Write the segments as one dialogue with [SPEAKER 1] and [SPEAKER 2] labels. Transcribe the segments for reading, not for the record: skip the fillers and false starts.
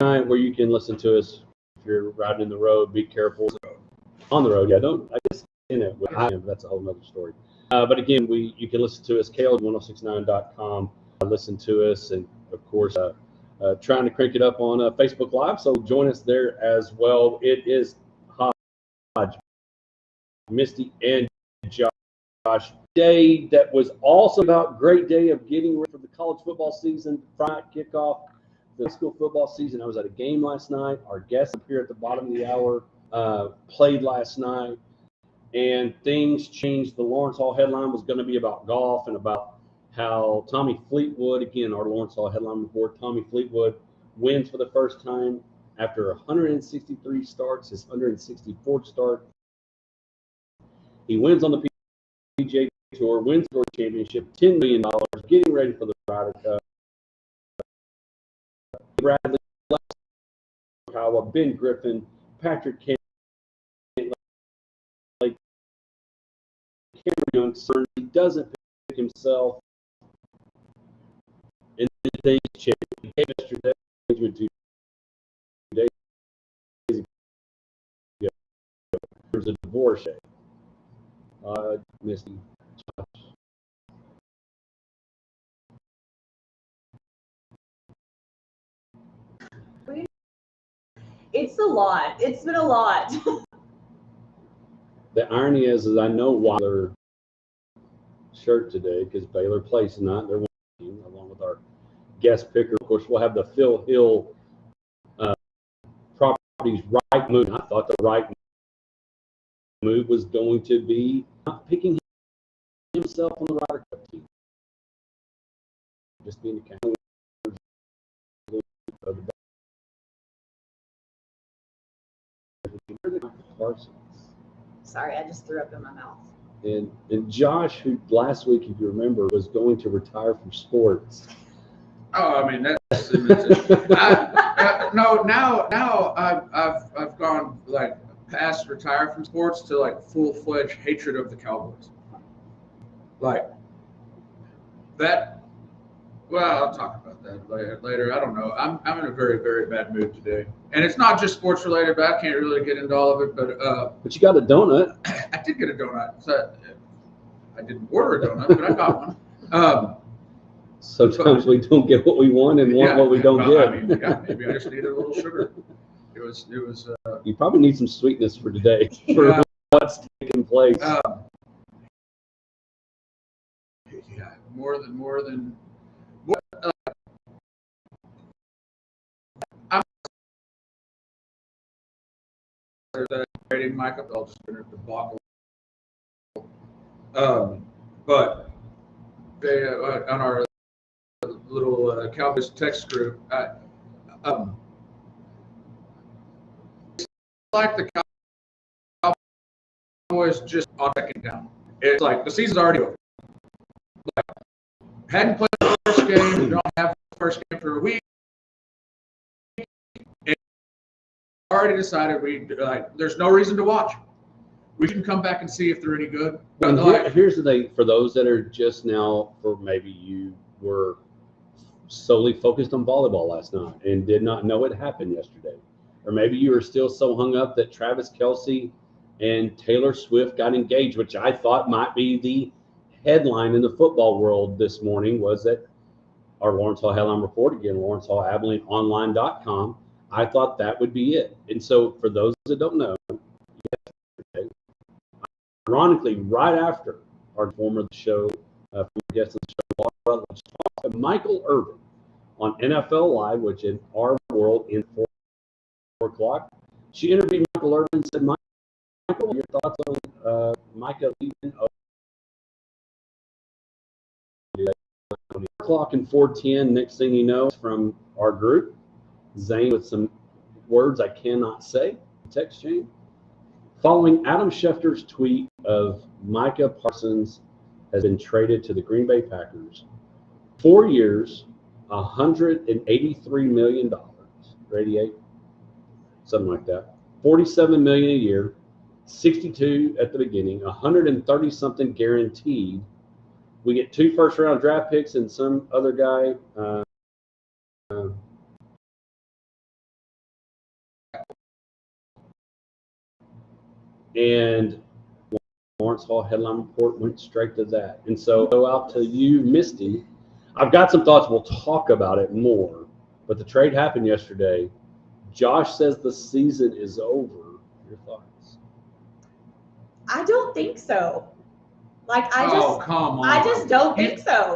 [SPEAKER 1] night where you can listen to us if you're riding in the road. Be careful on the road. Yeah, don't. I guess in it. That's a whole nother story. But again, you can listen to us. KL1069.com. Listen to us, and of course, trying to crank it up on Facebook Live. So join us there as well. It is Hodge, Misty, and Josh. Day that was also about great day of getting ready for the college football season. Friday kickoff the school football season. I was at a game last night. Our guest up here at the bottom of the hour played last night, and things changed. The Lawrence Hall headline was going to be about golf and about how Tommy Fleetwood, again, our Lawrence Hall headline report, Tommy Fleetwood wins for the first time after 163 starts, his 164th start. He wins on the PGA Tour, wins the championship, $10 million, getting ready for the Ryder Cup. Bradley, Kyle, Ben Griffin, Patrick Cantlay, Cameron Young. He doesn't pick himself. And things change. Yesterday, 2 days ago, there was a divorce. Misty.
[SPEAKER 2] It's a lot. It's been a lot.
[SPEAKER 1] The irony is I know why their shirt today, because Baylor plays tonight. They're winning, along with our guest picker. Of course, we'll have the Phil Hill properties right move. I thought the right move was going to be not picking himself on the Ryder Cup team. Just being the kind of
[SPEAKER 2] Sorry, I just threw up in my mouth.
[SPEAKER 1] And Josh, who last week, if you remember, was going to retire from sports.
[SPEAKER 3] Oh, I mean that's no. Now I've gone like past retire from sports to like full-fledged hatred of the Cowboys. Like that. Well, I'll talk about that later. I don't know. I'm in a very, very bad mood today, and it's not just sports related. But I can't really get into all of it.
[SPEAKER 1] But you got a donut.
[SPEAKER 3] I did get a donut. So I didn't order a donut, but I got one.
[SPEAKER 1] Sometimes we don't get what we want and want what we don't get.
[SPEAKER 3] I mean, maybe I just needed a little sugar. It was.
[SPEAKER 1] You probably need some sweetness for today for what's taking place.
[SPEAKER 3] More than. Rating Micah, I'll just finish the debacle. But they on our little Cowboys text group, like the Cowboys just on second down. It's like the season's already over. Like, hadn't played the first game, don't have the first game for a week. Already decided there's no reason to watch. We can come back and see if they're any good.
[SPEAKER 1] Here's the thing for those that are just now, for maybe you were solely focused on volleyball last night and did not know it happened yesterday, or maybe you were still so hung up that Travis Kelce and Taylor Swift got engaged, which I thought might be the headline in the football world this morning. Was that our Lawrence Hall headline report, again, Lawrence Hall AbileneOnline.com. I thought that would be it. And so for those that don't know, yesterday, ironically, right after our former show, from guest on the show, let's talk to Michael Irvin on NFL Live, which in our world in 4 o'clock. She interviewed Michael Irvin and said, Michael, your thoughts on Micah leaving? 4 o'clock and 4:10. Next thing you know, from our group, Zane with some words I cannot say, text chain. Following Adam Schefter's tweet of Micah Parsons has been traded to the Green Bay Packers. 4 years, $183 million, 88, something like that. $47 million a year, 62 at the beginning, 130 something guaranteed. We get 2 first-round draft picks and some other guy. And Lawrence Hall headline report went straight to that. And so go out to you, Misty. I've got some thoughts. We'll talk about it more. But the trade happened yesterday. Josh says the season is over. Your thoughts?
[SPEAKER 2] I don't think so. Like
[SPEAKER 3] come on.
[SPEAKER 2] I just don't think so.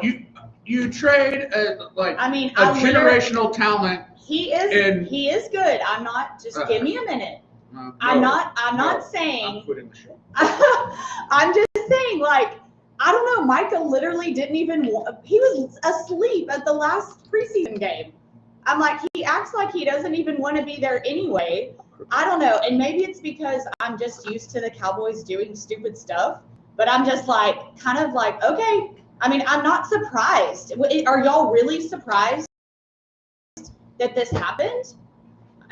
[SPEAKER 3] You trade
[SPEAKER 2] I mean,
[SPEAKER 3] a generational talent.
[SPEAKER 2] He is good. I'm not. Just give me a minute.
[SPEAKER 3] No,
[SPEAKER 2] I'm not saying.
[SPEAKER 3] I'm quitting the show.
[SPEAKER 2] I'm just saying, like, I don't know. Micah literally didn't even. He was asleep at the last preseason game. I'm like, he acts like he doesn't even want to be there anyway. I don't know. And maybe it's because I'm just used to the Cowboys doing stupid stuff. But I'm just like, kind of like, okay. I mean, I'm not surprised. Are y'all really surprised that this happened?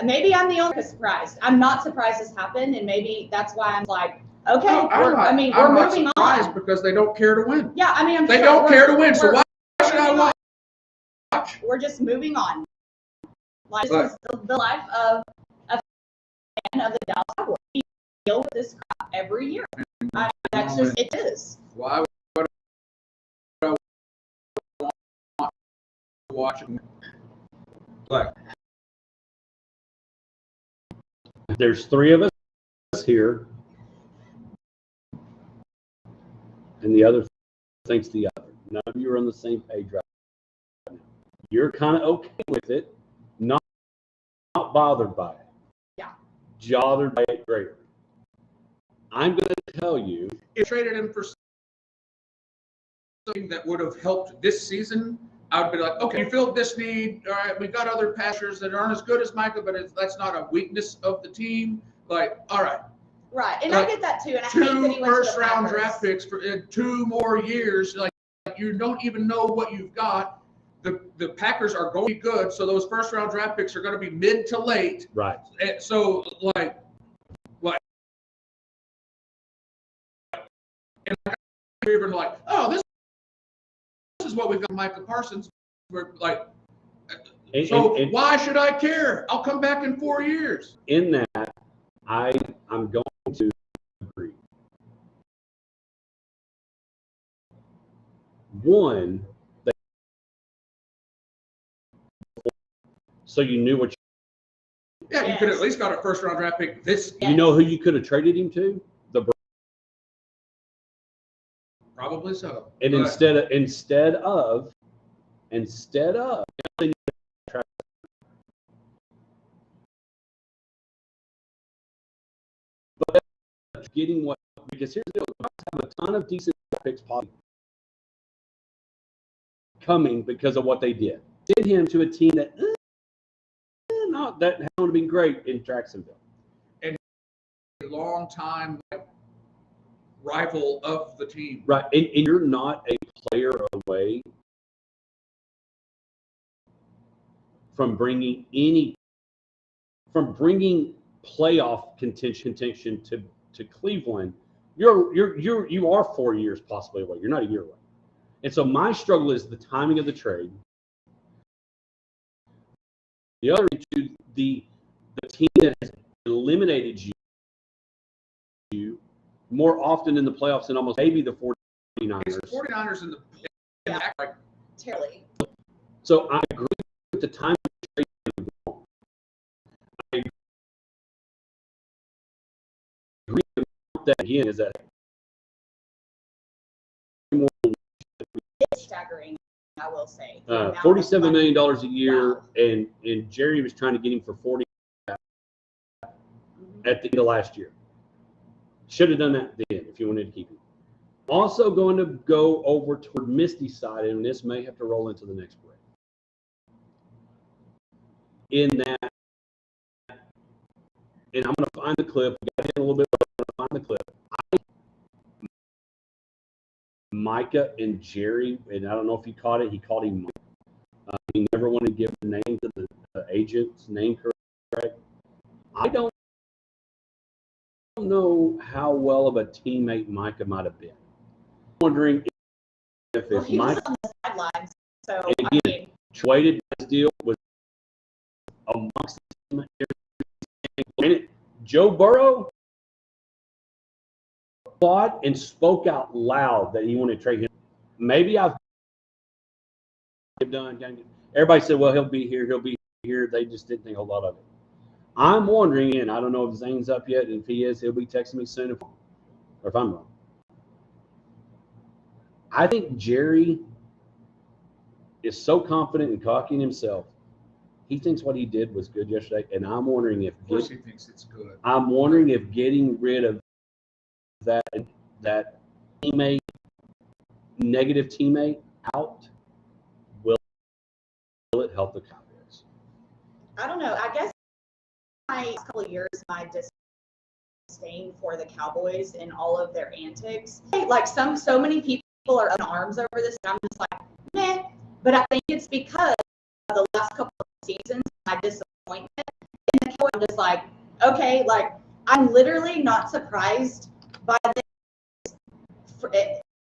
[SPEAKER 2] Maybe I'm the only one surprised. I'm not surprised this happened, and maybe that's why I'm like, okay.
[SPEAKER 3] I'm
[SPEAKER 2] we're
[SPEAKER 3] not
[SPEAKER 2] moving
[SPEAKER 3] surprised
[SPEAKER 2] on.
[SPEAKER 3] because they don't care to win.
[SPEAKER 2] Yeah, I mean,
[SPEAKER 3] They don't care to win, so why should I watch?
[SPEAKER 2] We're just moving on. Like, this is the life of a fan of the Dallas Cowboys. We deal with this crap every year. That's just, it is.
[SPEAKER 3] Why would I want to watch it? Like,
[SPEAKER 1] There's three of us here, and the other thinks the other. None of you are on the same page right now. You're kind of okay with it, not bothered by it.
[SPEAKER 2] Yeah.
[SPEAKER 1] Bothered by it greater. I'm going to tell you.
[SPEAKER 3] if traded him for something that would have helped this season, I would be like, okay, you filled this need. All right, we got other passers that aren't as good as Micah, but that's not a weakness of the team. Like, all right.
[SPEAKER 2] Right, and I get that too. And I hate that he went to the
[SPEAKER 3] first-round
[SPEAKER 2] Packers.
[SPEAKER 3] draft picks for 2 more years. Like, you don't even know what you've got. The Packers are going to be good, so those first-round draft picks are going to be mid to late.
[SPEAKER 1] Right.
[SPEAKER 3] And so, like, and even like, oh, this is what we've got, Micah Parsons. We're like, why should I care? I'll come back in 4 years.
[SPEAKER 1] In that, I'm going to agree. One, so you knew what
[SPEAKER 3] Yeah, you could at least got a first-round draft pick this.
[SPEAKER 1] you know who you could have traded him to?
[SPEAKER 3] Probably so.
[SPEAKER 1] And instead of but getting what, because here's the deal, the Bucs have a ton of decent picks coming because of what they did. Send him to a team that that would have been great in Jacksonville.
[SPEAKER 3] And a long time rival of the team.
[SPEAKER 1] Right. And you're not a player away from bringing playoff contention to Cleveland. You are 4 years possibly away. You're not a year away. And so my struggle is the timing of the trade. The other issue, the team that has eliminated you more often in the playoffs than almost maybe the 49ers.
[SPEAKER 3] It's the 49ers in the back, like,
[SPEAKER 2] Terribly.
[SPEAKER 1] So I agree with the time of the trade. I agree with that again is that
[SPEAKER 2] It's staggering, I will say.
[SPEAKER 1] $47 million a year, wow. and Jerry was trying to get him for 40 at the end of last year. Should have done that then if you wanted to keep him. Also going to go over toward Misty's side, and this may have to roll into the next break. In that, and I'm going to find the clip. We got in a little bit, but I'm going to find the clip. Micah and Jerry, and I don't know if he caught it. He called him Mike. He never wanted to give the name to the agent's name correct. I don't know how well of a teammate Micah might have been. I'm wondering if
[SPEAKER 2] he
[SPEAKER 1] Micah
[SPEAKER 2] was on the sidelines, so
[SPEAKER 1] again traded this deal was amongst the team. And Joe Burrow, thought and spoke out loud that he wanted to trade him. Maybe I've done. Everybody said, well, he'll be here. He'll be here. They just didn't think a lot of it. I'm wondering, and I don't know if Zane's up yet. If he is, he'll be texting me soon if I'm wrong. I think Jerry is so confident and cocky in himself. He thinks what he did was good yesterday, and I'm wondering if.
[SPEAKER 3] Of course, he thinks it's good.
[SPEAKER 1] I'm wondering if getting rid of that teammate, negative teammate out, will it help the Cowboys?
[SPEAKER 2] I don't know. I guess my couple of years, my disdain for the Cowboys and all of their antics. Like so many people are up in arms over this, and I'm just like, meh. But I think it's because of the last couple of seasons, my disappointment in the Cowboys. I'm just like, okay, like I'm literally not surprised by this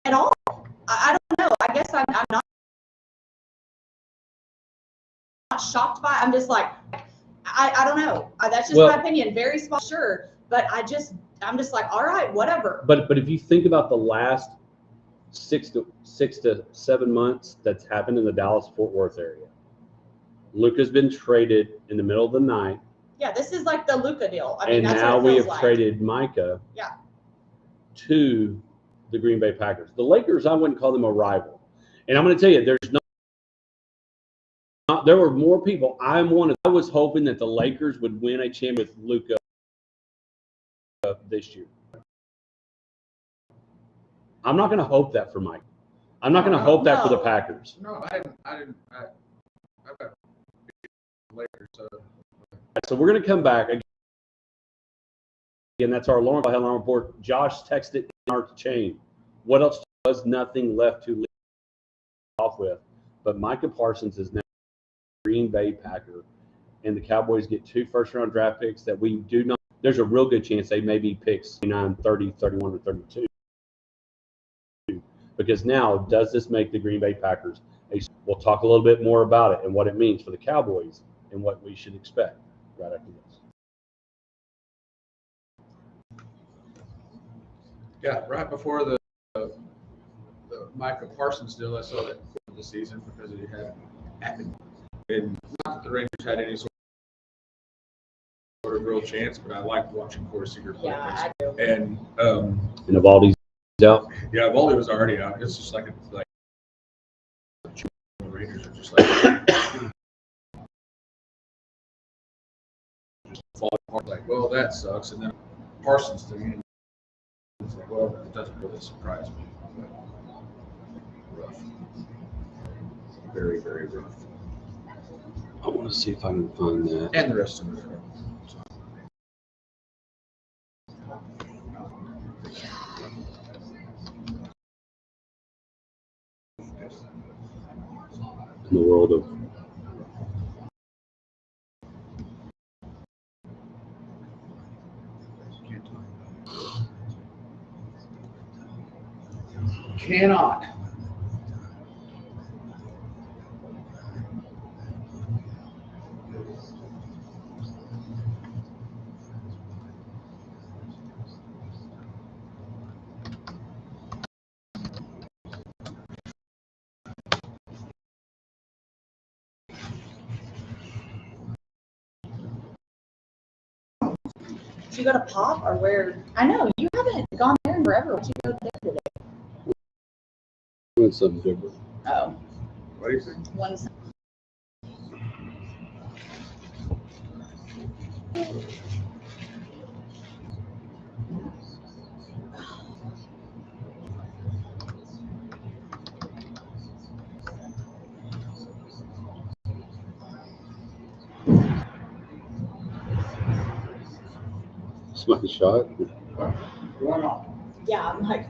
[SPEAKER 2] at all. I don't know. I guess I'm not shocked by it. I'm just like, I don't know. That's just my opinion. Very small, sure. But I'm just like, all right, whatever.
[SPEAKER 1] But if you think about the last 6 to 7 months that's happened in the Dallas-Fort Worth area, Luka's been traded in the middle of the night.
[SPEAKER 2] Yeah, this is like the Luka deal. I mean,
[SPEAKER 1] and
[SPEAKER 2] that's
[SPEAKER 1] now
[SPEAKER 2] what it
[SPEAKER 1] we
[SPEAKER 2] feels
[SPEAKER 1] have
[SPEAKER 2] like.
[SPEAKER 1] traded Micah to the Green Bay Packers. The Lakers, I wouldn't call them a rival. And I'm going to tell you, there were more people. I was hoping that the Lakers would win a championship with Luka this year. I'm not going to hope that for Mike. I'm not going to hope that for the Packers.
[SPEAKER 3] No, I didn't. I've got Lakers.
[SPEAKER 1] So we're going to come back again. That's our long headline report. Josh texted in our chain. What else was nothing left to leave off with? But Micah Parsons is now a Green Bay Packer, and the Cowboys get 2 first-round draft picks that we do not. There's a real good chance they may be picks 29, 30, 31, or 32. Because now, does this make the Green Bay Packers? We'll talk a little bit more about it and what it means for the Cowboys and what we should expect right after this.
[SPEAKER 3] Yeah, right before the Micah Parsons deal, I saw that for the season because it had happened. And not that the Rangers had any sort of real chance, but I liked watching Corey Seager play.
[SPEAKER 2] Yeah, I do.
[SPEAKER 3] And
[SPEAKER 1] Evaldi's out.
[SPEAKER 3] Yeah, Evaldi was already out. It's just like the Rangers are just like just falling apart. Like, well, that sucks. And then Parsons thing. It's like, well, it doesn't really surprise me. But rough. Very, very rough.
[SPEAKER 1] I want to see if I can find that.
[SPEAKER 3] And the rest of it.
[SPEAKER 1] In the world of
[SPEAKER 3] Cannot.
[SPEAKER 2] Did you go to Pop or where? I know you haven't gone there in forever. Where'd you go there today?
[SPEAKER 1] doing something different.
[SPEAKER 2] Oh,
[SPEAKER 3] What do you think?
[SPEAKER 2] one.
[SPEAKER 1] Somebody shot.
[SPEAKER 3] What's going on?
[SPEAKER 2] Yeah, I'm like,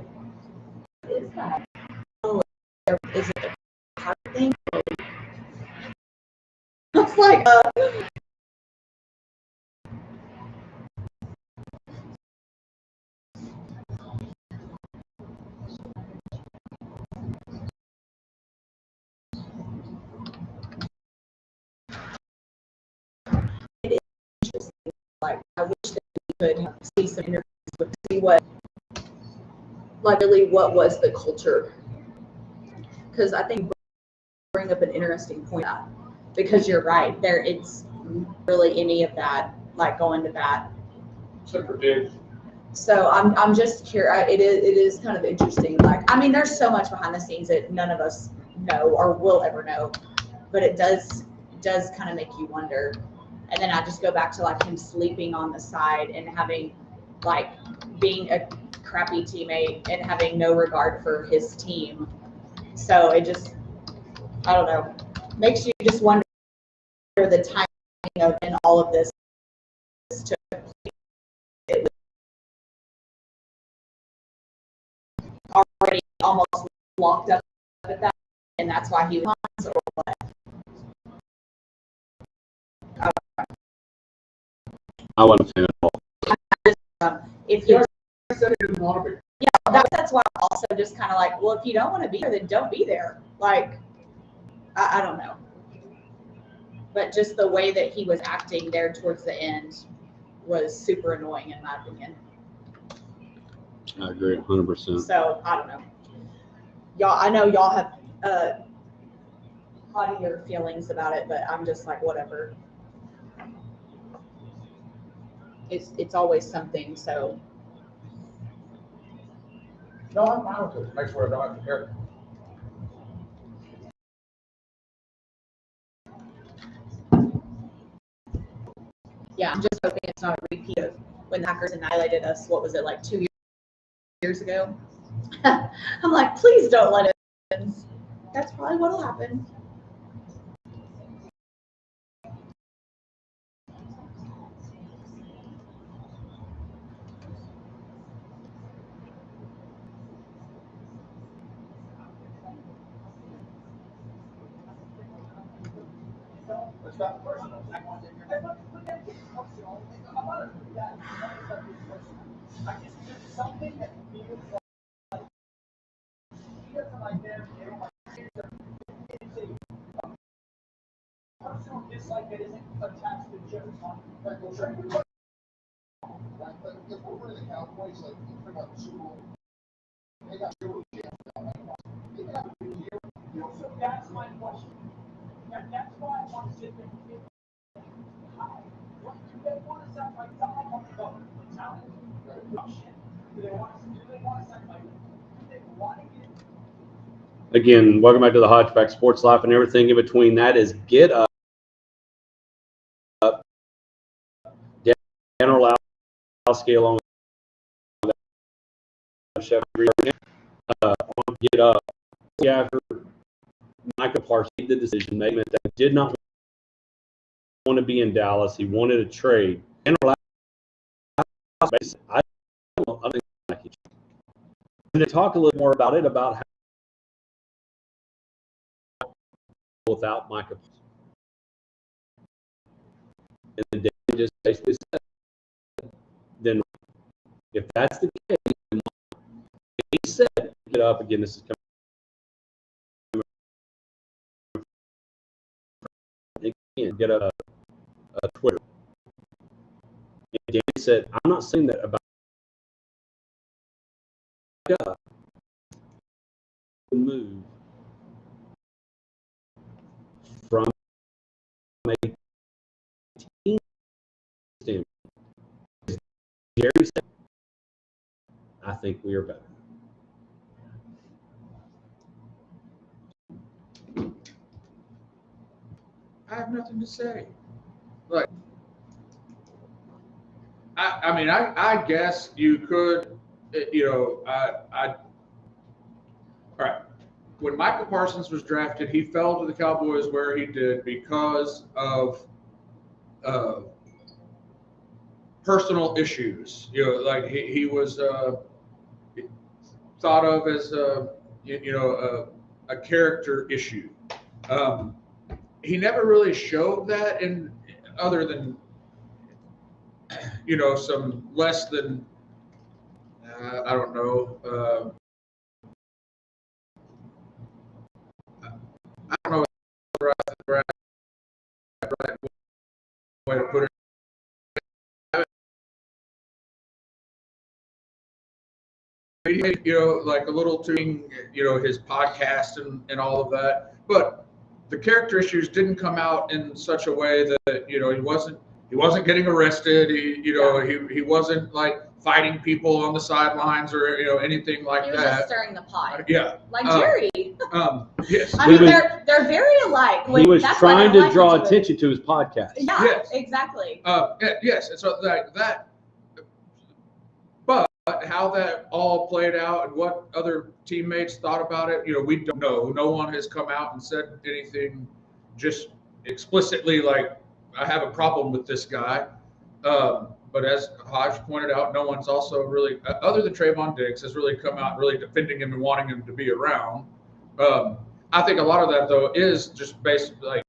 [SPEAKER 2] what is that? Oh, is it a car thing? It's like, it is interesting. Like, I wish that we could see some interviews with see what like really what was the culture? Because I think bring up an interesting point, because you're right, there it's really any of that like going to bat.
[SPEAKER 3] Super big.
[SPEAKER 2] So I'm just curious. It is kind of interesting. Like, I mean, there's so much behind the scenes that none of us know or will ever know, but it does kind of make you wonder. And then I just go back to like him sleeping on the side and having like being a crappy teammate and having no regard for his team. So it just, I don't know, makes you just wonder the timing of and all of this took place. Already almost locked up at that, and that's why he was or what.
[SPEAKER 1] I wasn't a fan at all.
[SPEAKER 2] If you
[SPEAKER 3] said he didn't want to be.
[SPEAKER 2] yeah, that's why I'm also just kind of like, well, if you don't want to be there, then don't be there. Like, I don't know. But just the way that he was acting there towards the end was super annoying in my opinion.
[SPEAKER 1] I agree 100%.
[SPEAKER 2] So I don't know. Y'all, I know y'all have haughtier feelings about it, but I'm just like, whatever. It's always something. So
[SPEAKER 3] No, I'm fine with it. Makes sure I don't have to care.
[SPEAKER 2] yeah, I'm just hoping it's not a repeat of when the Hackers annihilated us. What was it, like 2 years ago? I'm like, please don't let it happen. That's probably what'll happen.
[SPEAKER 4] That's my question. That's why I want to sit there and feel what do they want to sacrifice? Talent, production. Do they want to sacrifice? Do they want to get?
[SPEAKER 1] Again, welcome back to the Hodgeback Sports Life, and everything in between that is Get Up. Dan Orlowski along with Chef on Get Up. After Micah Parsons made the decision, they meant that he did not want to be in Dallas. He wanted a trade. Dan Orlowski, I don't think like it. And to talk a little more about it, about how without Micah Parsons. And then Dan just basically said, then if that's the case, then he said, get up again. This is coming again. Get a Twitter. And Dan said, I'm not saying that about the move from a team standpoint. Jerry said, I think we are better.
[SPEAKER 3] I have nothing to say. Like, I mean, I guess you could, all right. When Michael Parsons was drafted, he fell to the Cowboys where he did because of personal issues. Like he was thought of as a character issue. He never really showed that in other than some less than I don't know. I don't know the right way to put it. he made, like a little tuning, his podcast and all of that. But the character issues didn't come out in such a way that, he wasn't getting arrested. He wasn't like fighting people on the sidelines or, anything like
[SPEAKER 2] He was
[SPEAKER 3] that.
[SPEAKER 2] just stirring the pot.
[SPEAKER 3] Yeah.
[SPEAKER 2] Like Jerry.
[SPEAKER 3] Yes.
[SPEAKER 2] I mean, they're very alike.
[SPEAKER 1] He was
[SPEAKER 2] That's why I
[SPEAKER 1] trying
[SPEAKER 2] don't
[SPEAKER 1] to
[SPEAKER 2] like
[SPEAKER 1] draw
[SPEAKER 2] each other.
[SPEAKER 1] attention to his podcast.
[SPEAKER 2] Yeah,
[SPEAKER 3] Yes.
[SPEAKER 2] exactly.
[SPEAKER 3] Yes. And so that, but how that all played out and what other teammates thought about it, we don't know. No one has come out and said anything just explicitly like, I have a problem with this guy. But as Hodge pointed out, no one's also really, other than Trayvon Diggs, has really come out really defending him and wanting him to be around. I think a lot of that, though, is just based like.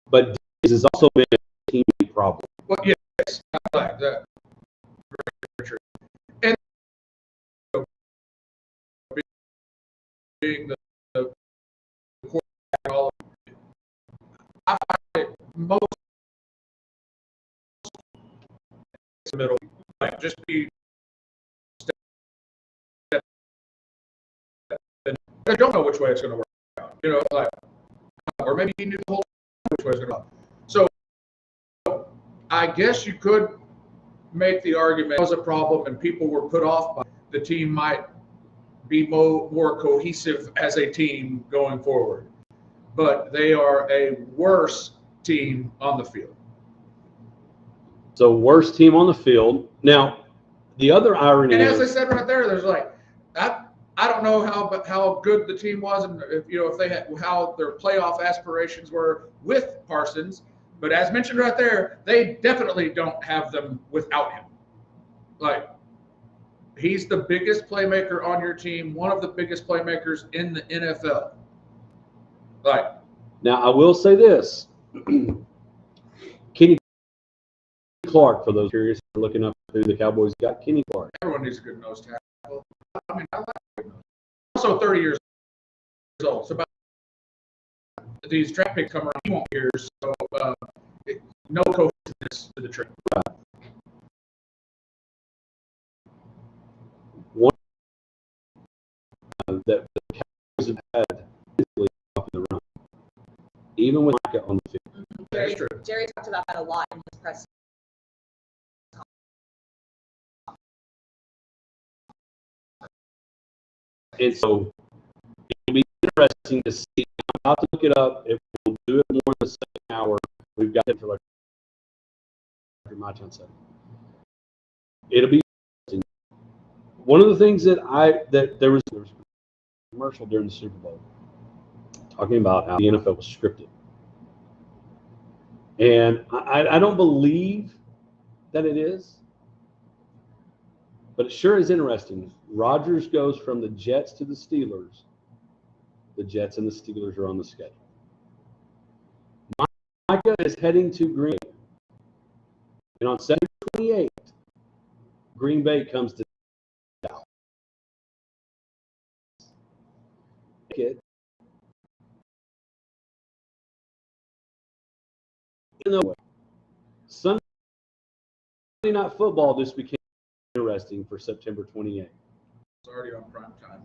[SPEAKER 1] But this has also been a team problem.
[SPEAKER 3] Well, yes, I like that. Very true. And being the quarterback, all of it, I find it most in the middle, like just be. I don't know which way it's going to work out. Or maybe he knew the whole time which way it's going to work out. So I guess you could make the argument it was a problem and people were put off by the team might be more cohesive as a team going forward. But they are a worse team on the field.
[SPEAKER 1] So worst team on the field. Now, the other irony
[SPEAKER 3] And
[SPEAKER 1] is,
[SPEAKER 3] as I said right there, there's like I don't know how good the team was and if they had how their playoff aspirations were with Parsons, but as mentioned right there, they definitely don't have them without him. Like he's the biggest playmaker on your team, one of the biggest playmakers in the NFL. Like
[SPEAKER 1] now I will say this. Kenny Clark, for those curious looking up who the Cowboys got, Kenny Clark.
[SPEAKER 3] everyone needs a good nose tackle. I mean, I like good nose. Also 30 years old. So about these draft picks come around, he won't be here, so no cohesiveness to the trade.
[SPEAKER 1] One that the Cowboys have had up in the run, even with Micah on the field.
[SPEAKER 3] That's true.
[SPEAKER 2] Jerry talked about that a lot in his press.
[SPEAKER 1] And so it'll be interesting to see. I'm about to look it up. If we'll do it more in the second hour, we've got it for like my time set. It'll be interesting. One of the things that there was a commercial during the Super Bowl talking about how the NFL was scripted. And I don't believe that it is, but it sure is interesting. Rodgers goes from the Jets to the Steelers. The Jets and the Steelers are on the schedule. Micah is heading to Green Bay. And on September 28th, Green Bay comes to Dallas. Sunday Night Football just became interesting for September 28th.
[SPEAKER 3] It's already on prime time.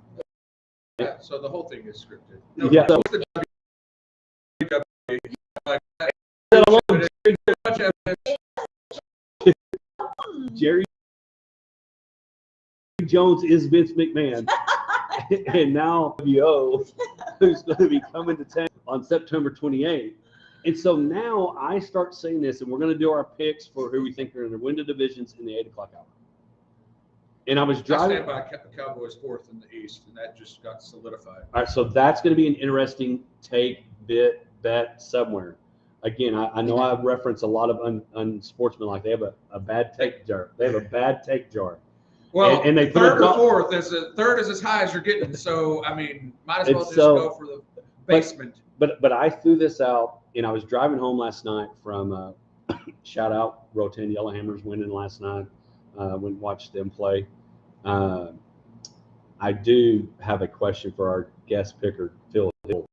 [SPEAKER 3] Yeah, so the whole thing is scripted.
[SPEAKER 1] Yeah.
[SPEAKER 3] So the WWE, like,
[SPEAKER 1] Jerry Jones is Vince McMahon, and now WO, who's going to be coming to town on September 28th. And so now I start saying this, and we're going to do our picks for who we think are going to win the divisions in the 8 o'clock hour. And I was driving.
[SPEAKER 3] I stand by Cowboys fourth in the East, and that just got solidified.
[SPEAKER 1] All right, so that's going to be an interesting bet somewhere. Again, I know I reference a lot of unsportsmanlike. They have a bad take jar. They have a bad take jar.
[SPEAKER 3] Well,
[SPEAKER 1] and they put
[SPEAKER 3] third or fourth third is as high as you're getting. So I mean, might as well just go for the basement.
[SPEAKER 1] But I threw this out, and I was driving home last night from shout out Rotan Yellowhammers winning last night. Went and watched them play. I do have a question for our guest picker, Phil Hill.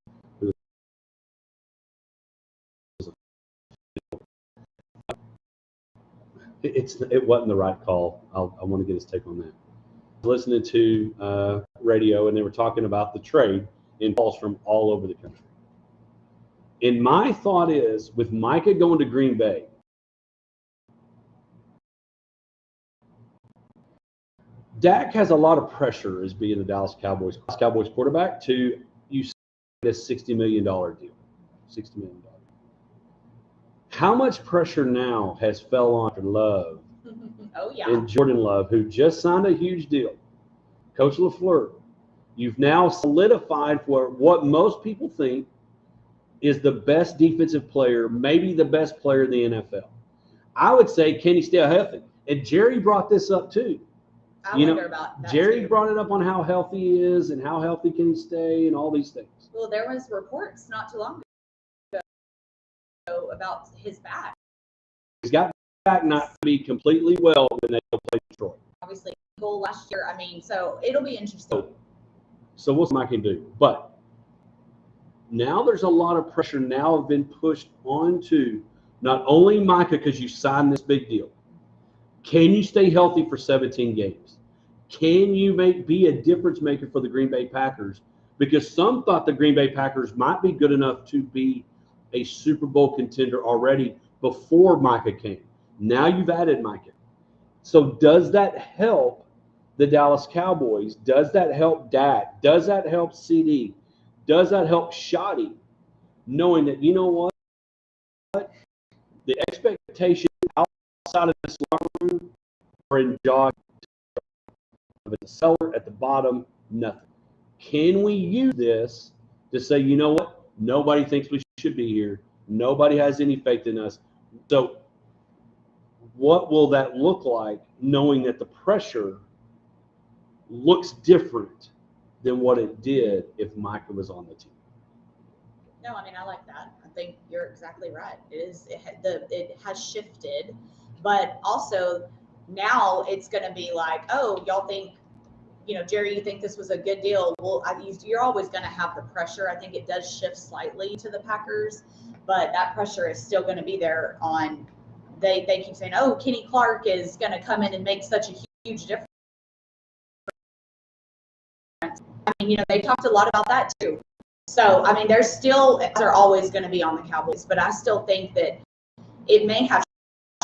[SPEAKER 1] it wasn't the right call. I want to get his take on that. Listening to radio, and they were talking about the trade in calls from all over the country. And my thought is, with Micah going to Green Bay, Dak has a lot of pressure as being the Dallas Cowboys quarterback to you this $60 million deal. $60 million. How much pressure now has fell on Love
[SPEAKER 2] Oh, yeah.
[SPEAKER 1] and Jordan Love, who just signed a huge deal? Coach LaFleur, you've now solidified for what most people think is the best defensive player, maybe the best player in the NFL. I would say, can he stay healthy? And Jerry brought this up too.
[SPEAKER 2] I wonder about that
[SPEAKER 1] Jerry
[SPEAKER 2] too.
[SPEAKER 1] brought it up on how healthy he is and how healthy can he stay and all these things.
[SPEAKER 2] Well, there was reports not too long ago about his back.
[SPEAKER 1] He's got back not to be completely well when they go play Detroit.
[SPEAKER 2] Obviously, goal last year. I mean, so it'll be interesting.
[SPEAKER 1] So what's Mike can do? But now there's a lot of pressure now have been pushed onto not only Micah because you signed this big deal. Can you stay healthy for 17 games? Can you be a difference maker for the Green Bay Packers? Because some thought the Green Bay Packers might be good enough to be a Super Bowl contender already before Micah came. Now you've added Micah. So does that help the Dallas Cowboys? Does that help Dak? Does that help CD? Does that help Shoddy? Knowing that, you know what? The expectation outside of this locker room are in jog. At the cellar, at the bottom, nothing. Can we use this to say, you know what? Nobody thinks we should be here. Nobody has any faith in us. So what will that look like, knowing that the pressure looks different than what it did if Micah was on the team?
[SPEAKER 2] No, I mean, I like that. I think you're exactly right. It has shifted, but also now it's going to be like, oh, y'all think, you know, Jerry, you think this was a good deal? Well, you're always going to have the pressure. I think it does shift slightly to the Packers, but that pressure is still going to be there on. They keep saying, oh, Kenny Clark is going to come in and make such a huge difference. I mean, you know, they talked a lot about that too. So, I mean, they're always going to be on the Cowboys, but I still think that it may have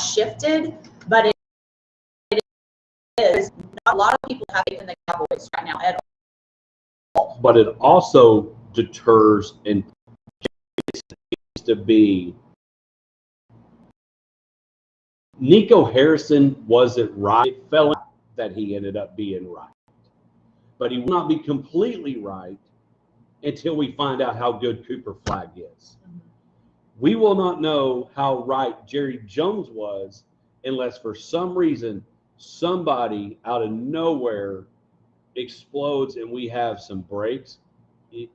[SPEAKER 2] shifted, but it is not a lot of people have faith in the Cowboys right now at all.
[SPEAKER 1] But it also deters and needs to be. Nico Harrison wasn't right. It fell out that he ended up being right. But he will not be completely right until we find out how good Cooper Flagg is. Mm-hmm. We will not know how right Jerry Jones was unless for some reason somebody out of nowhere explodes and we have some breaks,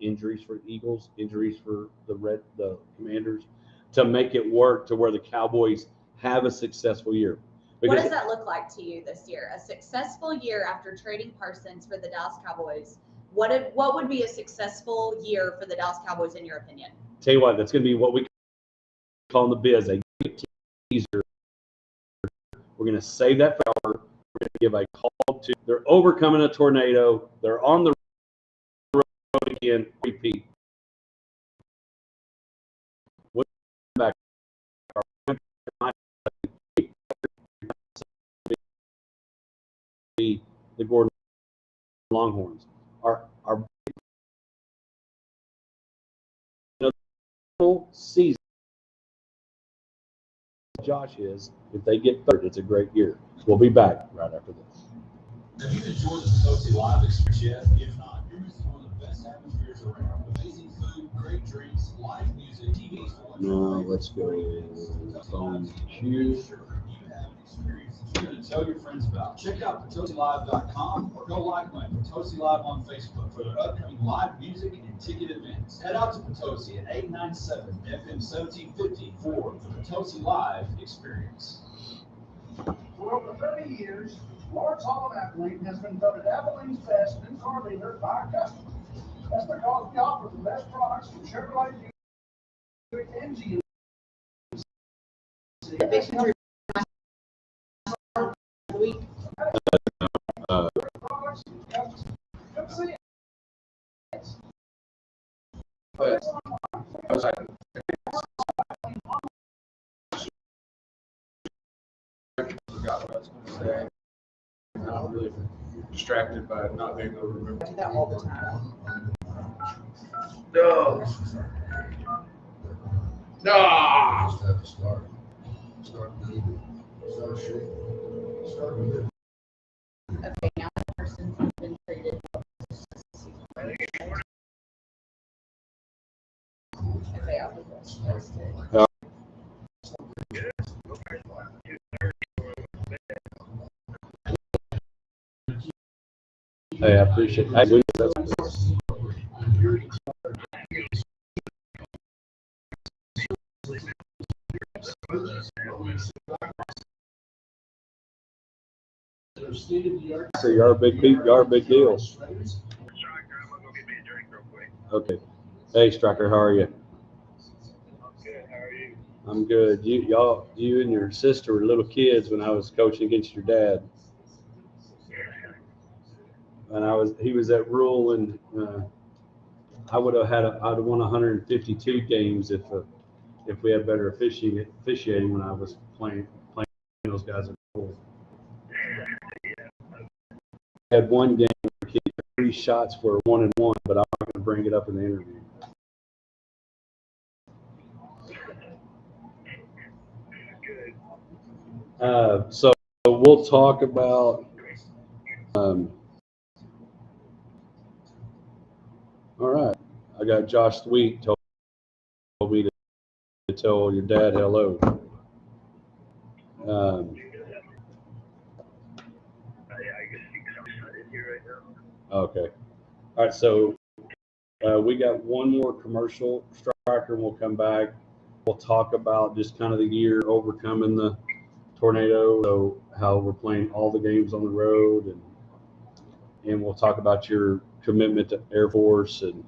[SPEAKER 1] injuries for Eagles, injuries for the Commanders, to make it work to where the Cowboys have a successful year.
[SPEAKER 2] What does that look like to you this year? A successful year after trading Parsons for the Dallas Cowboys. What would be a successful year for the Dallas Cowboys in your opinion?
[SPEAKER 1] Tell you what, that's going to be what we call in the biz a teaser. We're going to save that for hour. We're going to give a call to. They're overcoming a tornado. They're on the road again. Repeat. Back. The Gordon Longhorns are season. Josh is if they get third, it's a great year. We'll be back right after this.
[SPEAKER 5] Have you enjoyed the Potosi Live experience yet? If not, you're missing one of the best atmospheres around. Amazing food, great drinks, live music, TVs.
[SPEAKER 1] No, let's go phone queue.
[SPEAKER 5] You're going to tell your friends about. Check out PotosiLive.com or go like my Potosi Live on Facebook for their upcoming live music and ticket events. Head out to Potosi at 897 FM 1750 for the Potosi Live experience.
[SPEAKER 4] For over 30 years, Lawrence Hall of Abilene has been voted Abilene's best new car dealer by customers. That's because we offer the best products from Chevrolet, Buick, and GM.
[SPEAKER 1] Uh,
[SPEAKER 3] But I was like, I forgot what I was going to say. I'm really distracted by not being able to remember.
[SPEAKER 2] That all the time.
[SPEAKER 3] No. No.
[SPEAKER 6] Just have to start. Start moving. Start shaking. Start moving.
[SPEAKER 2] Okay, now the person's been treated. Okay, I'll do this. That's good.
[SPEAKER 1] Hey, I appreciate it. Hey, so you are a big people, you are a big deal. Okay. Hey, Striker, how are you?
[SPEAKER 7] Good, how are you?
[SPEAKER 1] I'm good. You and your sister were little kids when I was coaching against your dad. And he was at Rural, and I'd have won 152 games if we had better officiating when I was playing those guys at Rural. I had one game where he had 3 shots for 1-1, but I'm not going to bring it up in the interview. So we'll talk about. All right, I got Josh Sweet told me to tell your dad hello. Okay. All right, so we got one more commercial, Striker, and we'll come back. We'll talk about just kind of the year overcoming the tornado, so how we're playing all the games on the road, and we'll talk about your commitment to Air Force and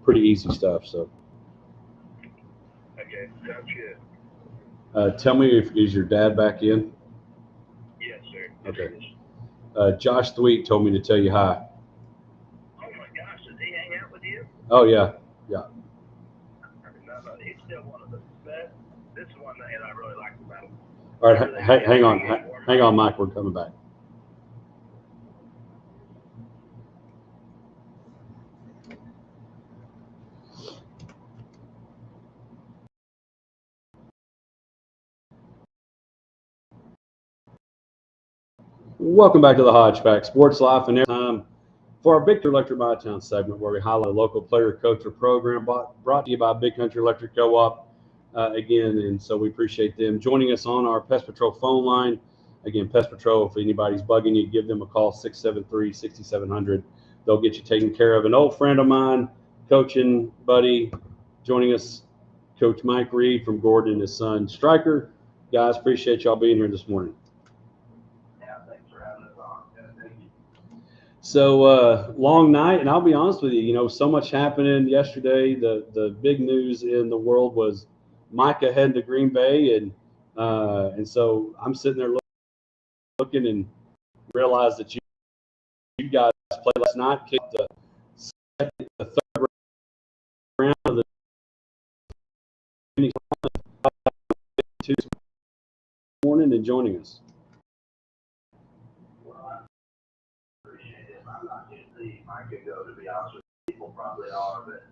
[SPEAKER 1] pretty easy stuff. So.
[SPEAKER 7] Okay, sounds good.
[SPEAKER 1] Tell me, is your dad back in?
[SPEAKER 7] Yes, sir.
[SPEAKER 1] Okay. Josh Thweet told me to tell you hi.
[SPEAKER 7] Oh my gosh, does he hang out with you?
[SPEAKER 1] Oh yeah.
[SPEAKER 7] No, he's still one of the best. This is one thing I really like about him.
[SPEAKER 1] All right, hang on, Mike. We're coming back. Welcome back to the Hodgeback Sports Life and Airtime for our Big Country Electric My Town segment, where we highlight a local player, coach, or program brought to you by Big Country Electric Co-op. Again, and so we appreciate them joining us on our Pest Patrol phone line. Again, Pest Patrol, if anybody's bugging you, give them a call, 673-6700. They'll get you taken care of. An old friend of mine, coaching buddy, joining us, Coach Mike Reed from Gordon and his son, Striker. Guys, appreciate y'all being here this morning. So long night, and I'll be honest with you, so much happening yesterday. The big news in the world was Micah heading to Green Bay, and so I'm sitting there looking and realized that you guys played last night, kicked the third round of the morning and joining us.
[SPEAKER 7] I'm not usually Micah go, to be honest with you. People probably are, but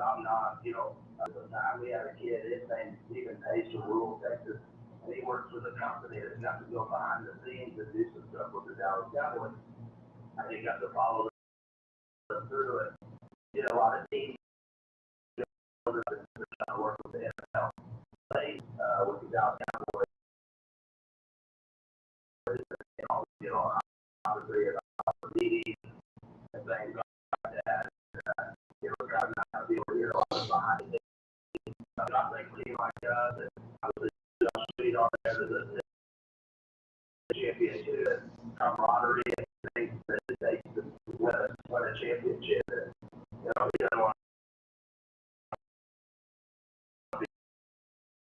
[SPEAKER 7] I'm not. At the time we had a kid, his name's Stephen Pace from rural Texas, and he works with a company that's got to go behind the scenes and do some stuff with the Dallas Cowboys. And he got to follow them through it. A lot of teams work with the NFL, play with the Dallas Cowboys. Obviously, meetings and things like that. Driving out the field, a lot of behind the scenes. I'm not thinking like that. Obviously, sweet on there the championship, camaraderie, and things that it takes to win a championship. And, he doesn't want to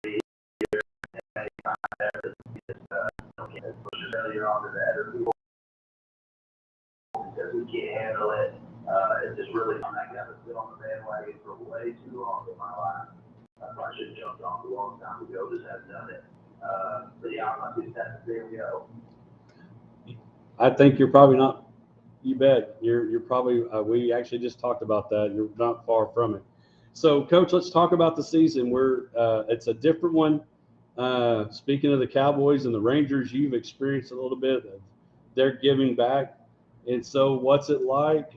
[SPEAKER 7] be here at any time there. Just pushes failure onto the other people because we can't handle it. It's just really, I got to sit on the bandwagon for way too long in my life. I probably should have jumped off a long time ago, just haven't done it. But yeah, I'm not just that there we go.
[SPEAKER 1] I think you're probably not. You bet. You're probably. We actually just talked about that. You're not far from it. So, Coach, let's talk about the season. It's a different one. Speaking of the Cowboys and the Rangers, you've experienced a little bit of their giving back. And so, what's it like,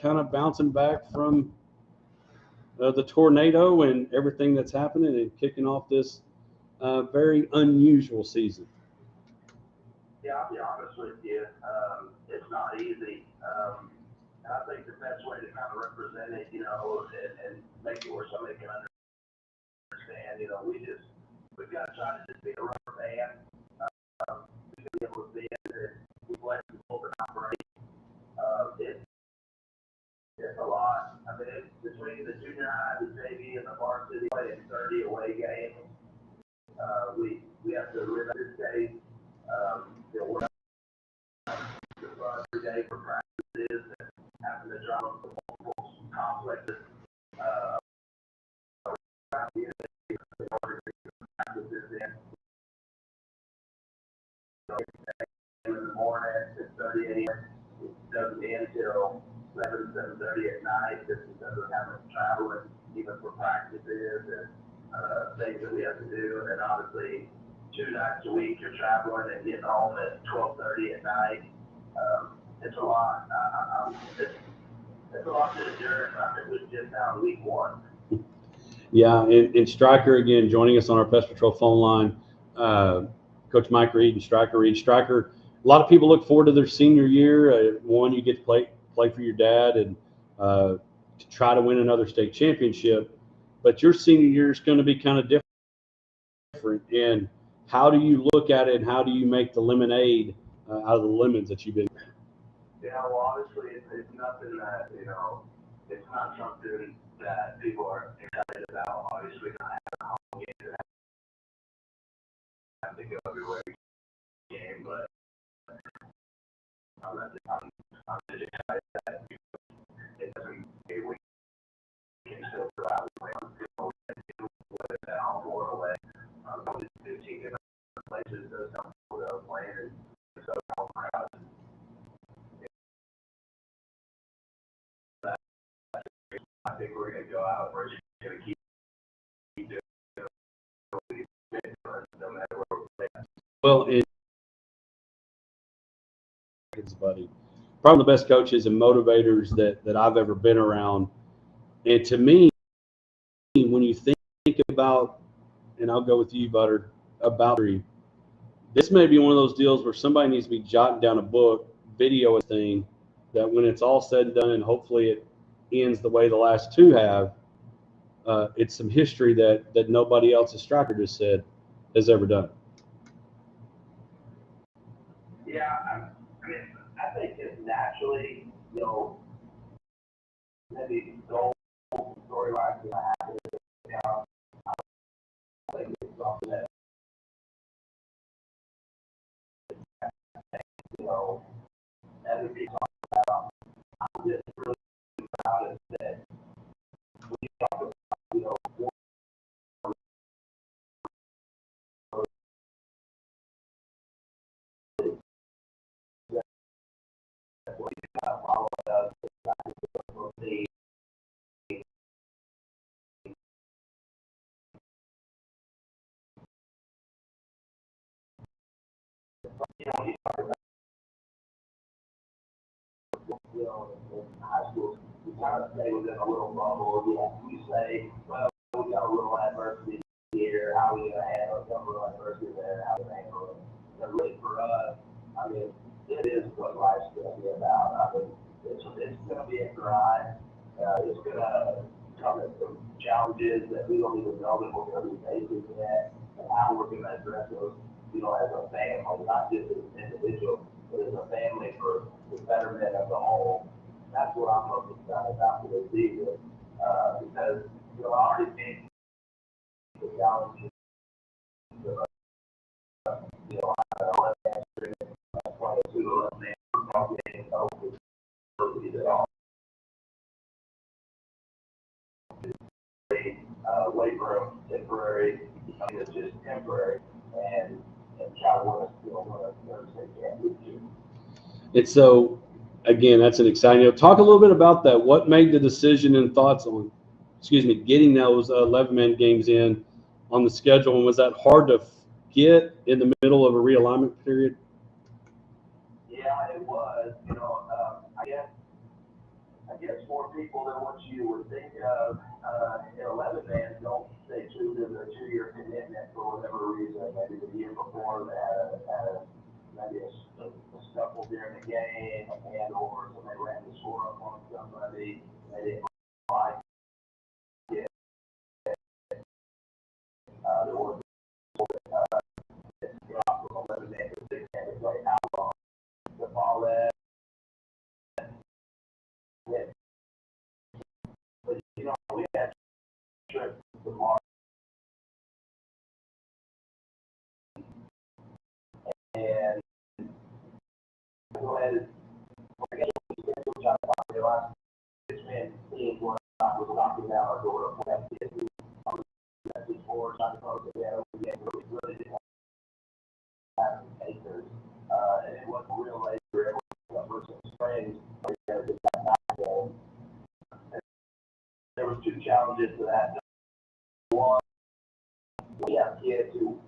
[SPEAKER 1] kind of bouncing back from the tornado and everything that's happening and kicking off this very unusual season?
[SPEAKER 7] Yeah, I'll be honest with you. It's not easy. And I think the best way to kind of represent it, and make it where somebody can understand, we've got to try to just be a rubber band. We can be able to see it. We flexible but not break. It's a lot. I mean, it's between the junior high, the JV, and the varsity, playing 30 away games. We have to live in this day. We're every day for practices and having to drive up to multiple complexes around the in order to get practices in. So in the morning, 6:30 a.m. It doesn't end until 7:30 at night just because of having to travel and even for practices and things that we have to do. And then obviously 2 nights a week you're traveling and getting home at 12:30 at night. It's a lot. It's a lot to endure. It was just now week 1.
[SPEAKER 1] Yeah, and Stryker, again, joining us on our Pest Patrol phone line, Coach Mike Reed and Stryker Reed. Stryker, a lot of people look forward to their senior year. One, you get to play for your dad and to try to win another state championship. But your senior year is going to be kind of different. And how do you look at it, and how do you make the lemonade out of the lemons that you've been?
[SPEAKER 7] Yeah, well, obviously, it's nothing that, it's not something that people are excited about. Obviously, not having a home game that have to go everywhere game, but I'm just excited that it doesn't mean we can still go out and play on the field with that home or away. Going to 15 different places, those don't go playing, and so home crowds. I think we're going to go out. We're just going to keep doing it no matter where we're playing.
[SPEAKER 1] Well, buddy, probably the best coaches and motivators that I've ever been around. And to me, when you think about, and I'll go with you, Butter, about this may be one of those deals where somebody needs to be jotting down a book, video a thing, that when it's all said and done, and hopefully it ends the way the last 2 have, it's some history that nobody else, as Stryker just said, has ever done.
[SPEAKER 7] Yeah, I mean, I think it's naturally, maybe gold storylines that happen. I think it's something that, as we talk about, I'm just really proud of that. We talk about, what you got to follow up with in high school, we kind of stay within a little bubble. We say, well, we got a little adversity here. How are we going to handle some little adversity there? How are we going to handle it? But really, for us, I mean, it is what life's going to be about. I mean, it's going to be a grind. It's going to come with some challenges that we don't even know that we're going to be facing yet, and how we're going to address those, as a family, not just as an individual, but as a family for the betterment of the whole. That's what I'm most excited about for this season, because I already think the challenges. I facilities at all. Weight room, temporary, I mean, it's just temporary, and California still going to take care of it too.
[SPEAKER 1] It's so, again, that's an exciting. Talk a little bit about that. What made the decision and thoughts on, getting those 11-man games in on the schedule? And was that hard to get in the middle of a realignment period?
[SPEAKER 7] Yeah, it was. I guess more people than what you would think of. 11 man don't stay true to their 2-year commitment for whatever reason. Maybe the year before they had maybe a scuffle during the game, or somebody ran the score up on somebody. They didn't like it. There was drop from 11 man to 6 man to play out on the ball that. But we had trips to March. And go ahead. I guess we try to realize 6-man team was knocking down our door to play kids. Before trying to close it down, we really didn't have any takers. And it wasn't real late. We were able to cover some springs. There was 2 challenges to that. One, we have kids who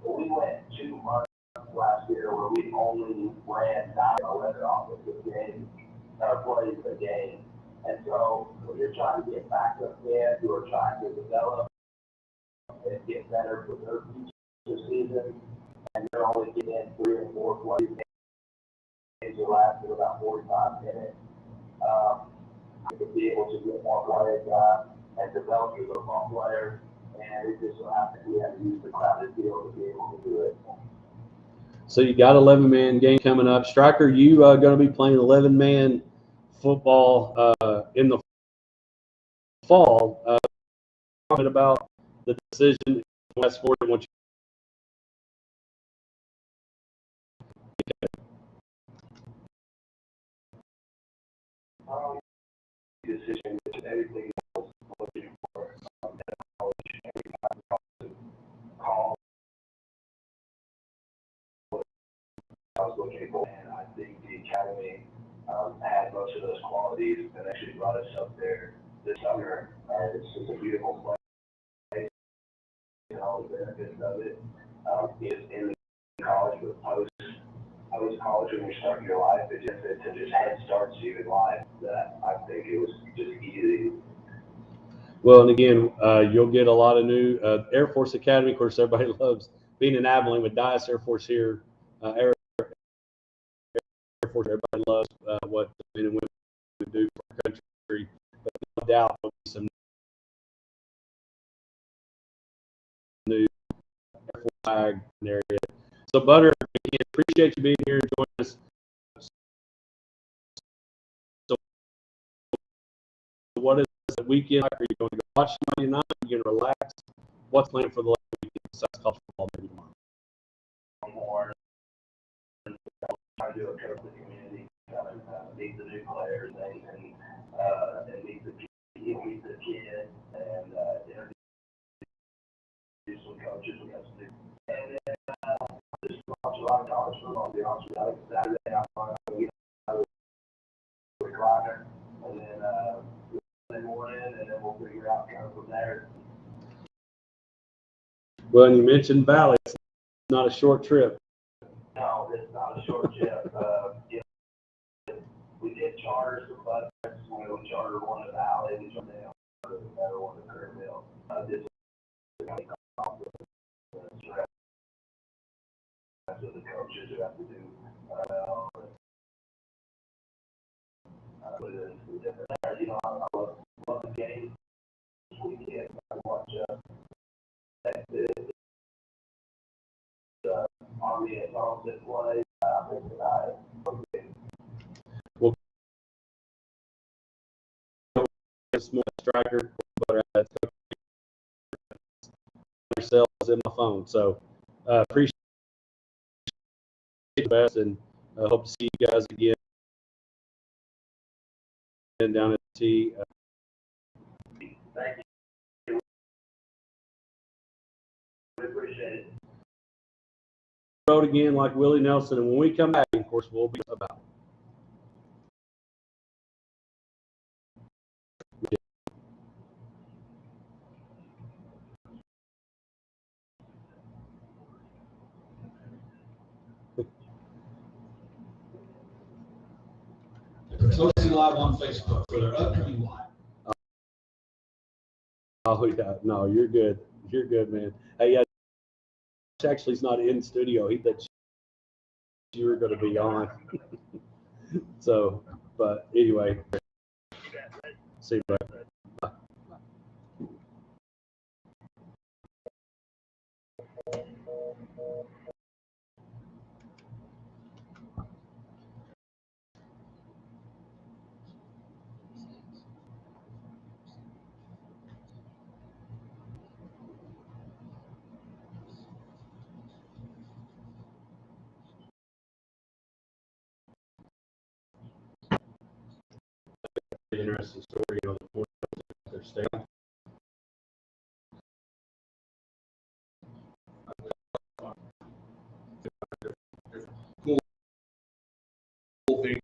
[SPEAKER 7] we went 2 months last year where we only ran 9 or 11 offensive games, plays a game. And so when you're trying to get backup kids who are trying to develop and get better for their future season, and you're only getting in 3 or 4 plays games that last about 45 minutes, to be able to get more players and develop your football players. And it just so happened we had to use the crowded field to be able to do it.
[SPEAKER 1] So you got 11-man game coming up. Striker, you going to be playing 11-man football in the fall. Talking about the decision, fast forward, what
[SPEAKER 7] Decision, everything else looking for college, call. I was looking for, and I think the academy had most of those qualities and actually brought us up there this summer. It's just a beautiful place, all the benefits of it. Is in college with post college when you're starting your life, it just head starts you in life. That I think it was just easy.
[SPEAKER 1] Well, and again, you'll get a lot of new Air Force Academy. Of course, everybody loves being in Abilene with Dias Air Force here. Air Force, everybody loves what men and women do for our country. But no doubt there'll be some new Air Force flag area. So, Butter, again, appreciate you being here and joining us. So, what is the weekend like? Are you going to go watch Monday night? Are you going to relax? What's planned for the last weekend besides college football maybe tomorrow?
[SPEAKER 7] More try to do a trip to the community, meet the new players and meet the kids and interview some coaches we got to do. And then just watch a lot of college football, to be honest with you. Saturday I'm going to get out of the recliner, and then Sunday morning, and then we'll figure out kind of from there.
[SPEAKER 1] Well, and you mentioned Valley. It's not a short trip.
[SPEAKER 7] No, it's not a short trip. We did charter some buses. We chartered one to Valley. We chartered another one to Kerrville. This so the coaches who have to do I love the game this weekend. I watch Texas, Army and Charleston play. I think tonight.
[SPEAKER 1] Well, small striker, but yourself is in my phone. So appreciate the best, and I hope to see you guys again down at T.
[SPEAKER 7] Thank you. We appreciate it.
[SPEAKER 1] Road again like Willie Nelson, and when we come back, of course, we'll be about.
[SPEAKER 5] Potosi Live on Facebook for their upcoming live.
[SPEAKER 1] Oh yeah, no, you're good. You're good, man. Hey, yeah, actually, he's not in studio. He thought you were going to be on. So, but anyway, see you, bud. Bye. Interesting story, you know, the point of their state.
[SPEAKER 3] Cool thing.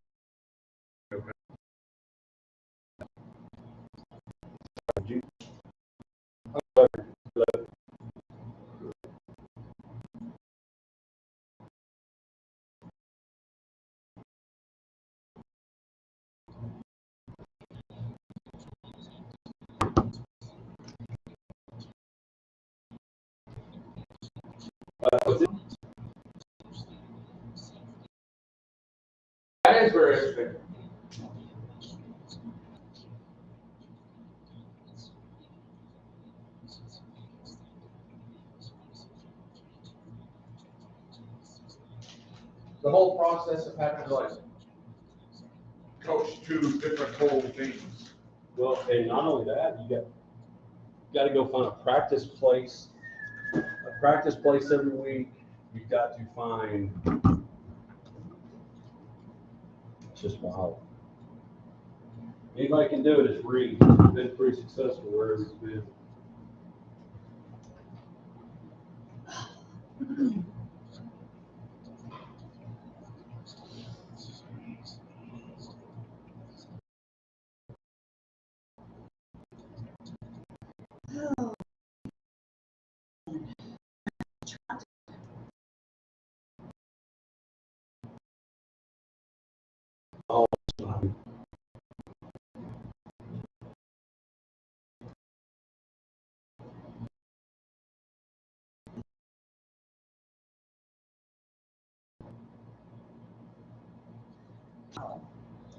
[SPEAKER 3] That is very interesting. The whole process of having to like coach two different whole things.
[SPEAKER 1] Well, and not only that, you got to go find a practice place every week. You've got to find. It's just wild. Anybody can do it. It's Reed. He's been pretty successful wherever he's been. Oh,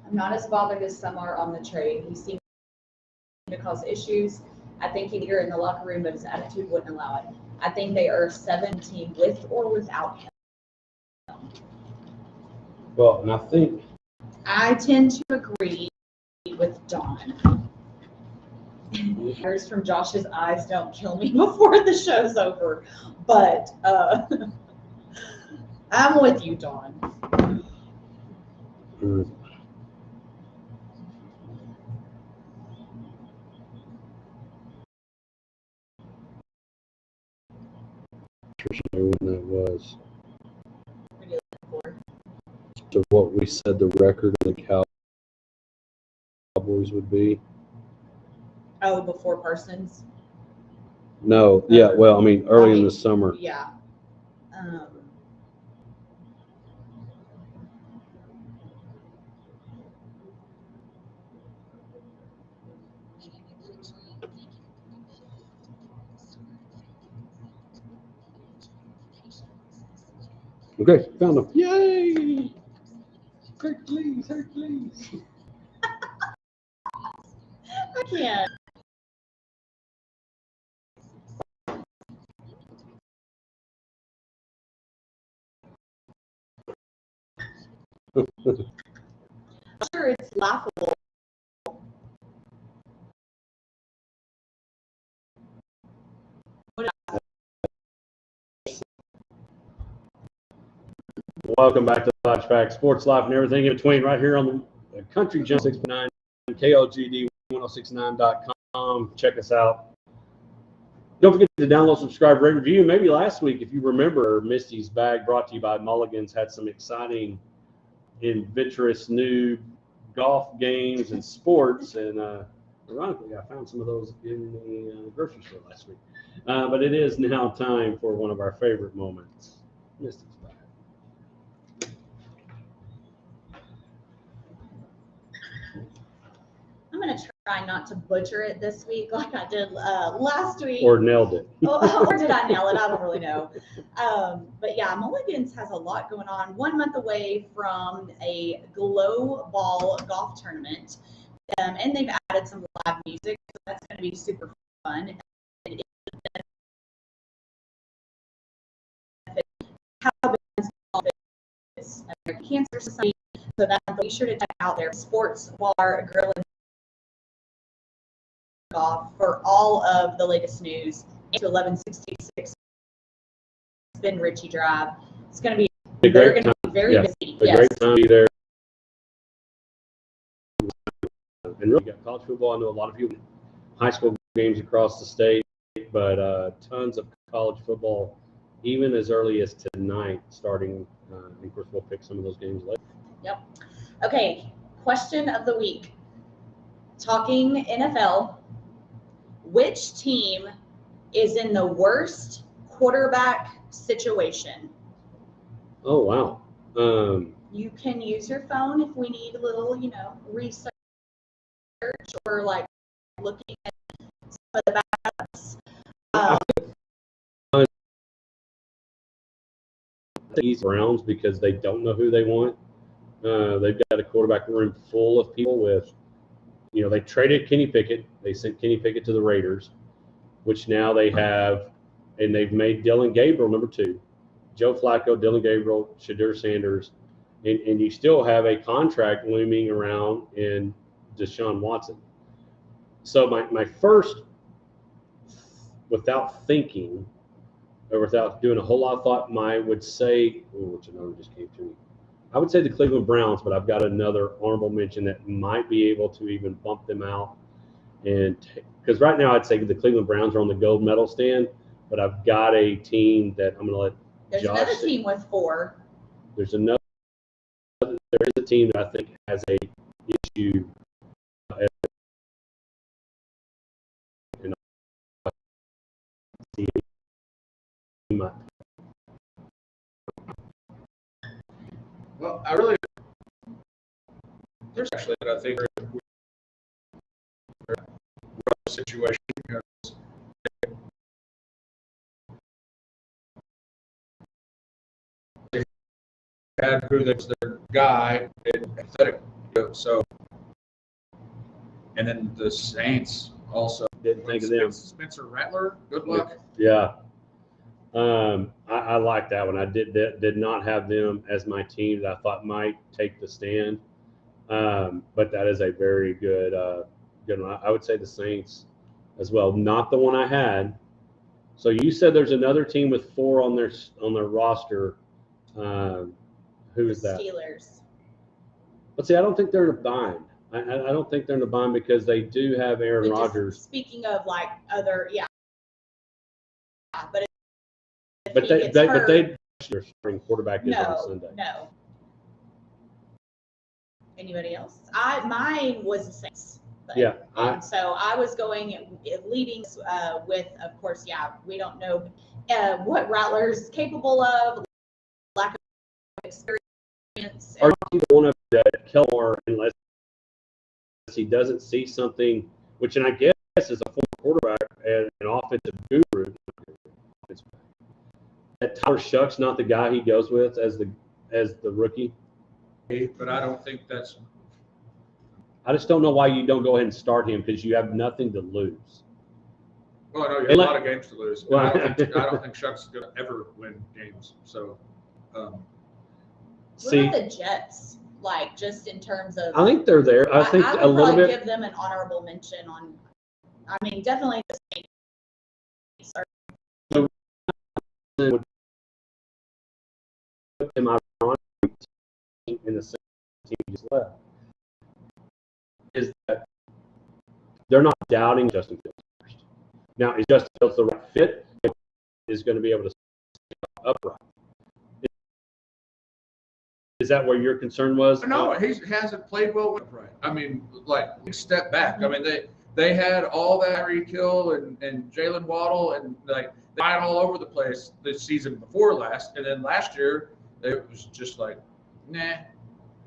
[SPEAKER 2] I'm not as bothered as some are on the trade. He seemed to cause issues. I think he'd hear in the locker room, but his attitude wouldn't allow it. I think they are 17 with or without him.
[SPEAKER 1] well, and I think
[SPEAKER 2] I tend to agree with Don. Tears from Josh's eyes don't kill me before the show's over, but I'm with you, Don.
[SPEAKER 1] when that was.
[SPEAKER 2] What are you looking for?
[SPEAKER 1] So what we said the record of the Cowboys would be.
[SPEAKER 2] Oh, before Parsons?
[SPEAKER 1] No, yeah, well, I mean, early in the summer.
[SPEAKER 2] Yeah.
[SPEAKER 1] Okay, found them. Yay! Hercules, Hercules.
[SPEAKER 2] I can't. Sure, it's laughable.
[SPEAKER 1] Welcome back to Flashback Sports Life and everything in between right here on the Country Jump 6.9. KLGD1069.com. Check us out. Don't forget to download, subscribe, rate, review. Maybe last week, if you remember, Misty's Bag, brought to you by Mulligan's, had some exciting, adventurous new golf games and sports. And ironically, I found some of those in the grocery store last week. But it is now time for one of our favorite moments, Misty's Bag.
[SPEAKER 2] I'm going to try not to butcher it this week like I did last week.
[SPEAKER 1] Or nailed it.
[SPEAKER 2] Or did I nail it? I don't really know. But yeah, Mulligan's has a lot going on. 1 month away from a glow ball golf tournament. And they've added some live music, so that's going to be super fun. And it's American Cancer Society, so that be sure to check out their sports bar, grill, and golf for all of the latest news. To 1166 Ben Ritchie Drive. It's going to be very busy.
[SPEAKER 1] A great time to be there. And really got college football. I know a lot of people high school games across the state, but tons of college football, even as early as tonight, starting. And of course, we'll pick some of those games later.
[SPEAKER 2] Yep. Okay. Question of the week. Talking NFL. Which team is in the worst quarterback situation?
[SPEAKER 1] Oh, wow.
[SPEAKER 2] You can use your phone if we need a little, research or like looking at some of the backups.
[SPEAKER 1] These Browns, because they don't know who they want. They've got a quarterback room full of people with, they traded Kenny Pickett. They sent Kenny Pickett to the Raiders, which now they have, and they've made Dylan Gabriel number 2. Joe Flacco, Dylan Gabriel, Shadur Sanders, and you still have a contract looming around in Deshaun Watson. So my first, without thinking, or without doing a whole lot of thought, would say, which another just came to me. I would say the Cleveland Browns, but I've got another honorable mention that might be able to even bump them out. And because right now I'd say the Cleveland Browns are on the gold medal stand, but I've got a team that I'm going to let
[SPEAKER 2] There's
[SPEAKER 1] Josh
[SPEAKER 2] another team with 4.
[SPEAKER 1] There is a team that I think has a issue.
[SPEAKER 3] Well, there's actually, I think, a situation because they had who was their guy, pathetic, so, and then the Saints also
[SPEAKER 1] Didn't think of them.
[SPEAKER 3] Spencer Rattler, good luck.
[SPEAKER 1] Yeah. I like that one. I did not have them as my team that I thought might take the stand. But that is a very good one. I would say the Saints as well. Not the one I had. So you said there's another team with 4 on their roster. Who is that?
[SPEAKER 2] Steelers.
[SPEAKER 1] But see, I don't think they're in a bind. I don't think they're in a bind because they do have Aaron Rodgers.
[SPEAKER 2] Speaking of like other, but
[SPEAKER 1] they their spring quarterback is on Sunday.
[SPEAKER 2] No. Anybody else? Mine was the Saints. So I was going leading with, of course, we don't know what Rattler's capable of, lack of experience.
[SPEAKER 1] Are you the one of that Kelmore, unless he doesn't see something, which, and I guess is a former quarterback and an offensive guru, that Tyler Shuck's not the guy he goes with as the rookie?
[SPEAKER 3] But I don't think that's.
[SPEAKER 1] I just don't know why you don't go ahead and start him, because you have nothing to lose.
[SPEAKER 3] Well, I know you have a lot of games to lose. Well, I don't think Shuck's going to ever win games. So,
[SPEAKER 2] what about the Jets? Like, just in terms of,
[SPEAKER 1] I think they're there. I think
[SPEAKER 2] would
[SPEAKER 1] a little bit.
[SPEAKER 2] Give them an honorable mention on. I mean, definitely the Saints are.
[SPEAKER 1] Would put them in the same team just left. is that they're not doubting Justin Fields first. Now, is Justin Fields the right fit? Is going to be able to step upright? Is that where your concern was?
[SPEAKER 3] No, he hasn't played well with right. I mean, like step back. I mean, they had all that Tyreek Hill and Jalen Waddle and like they went all over the place the season before last, and then last year it was just like, nah,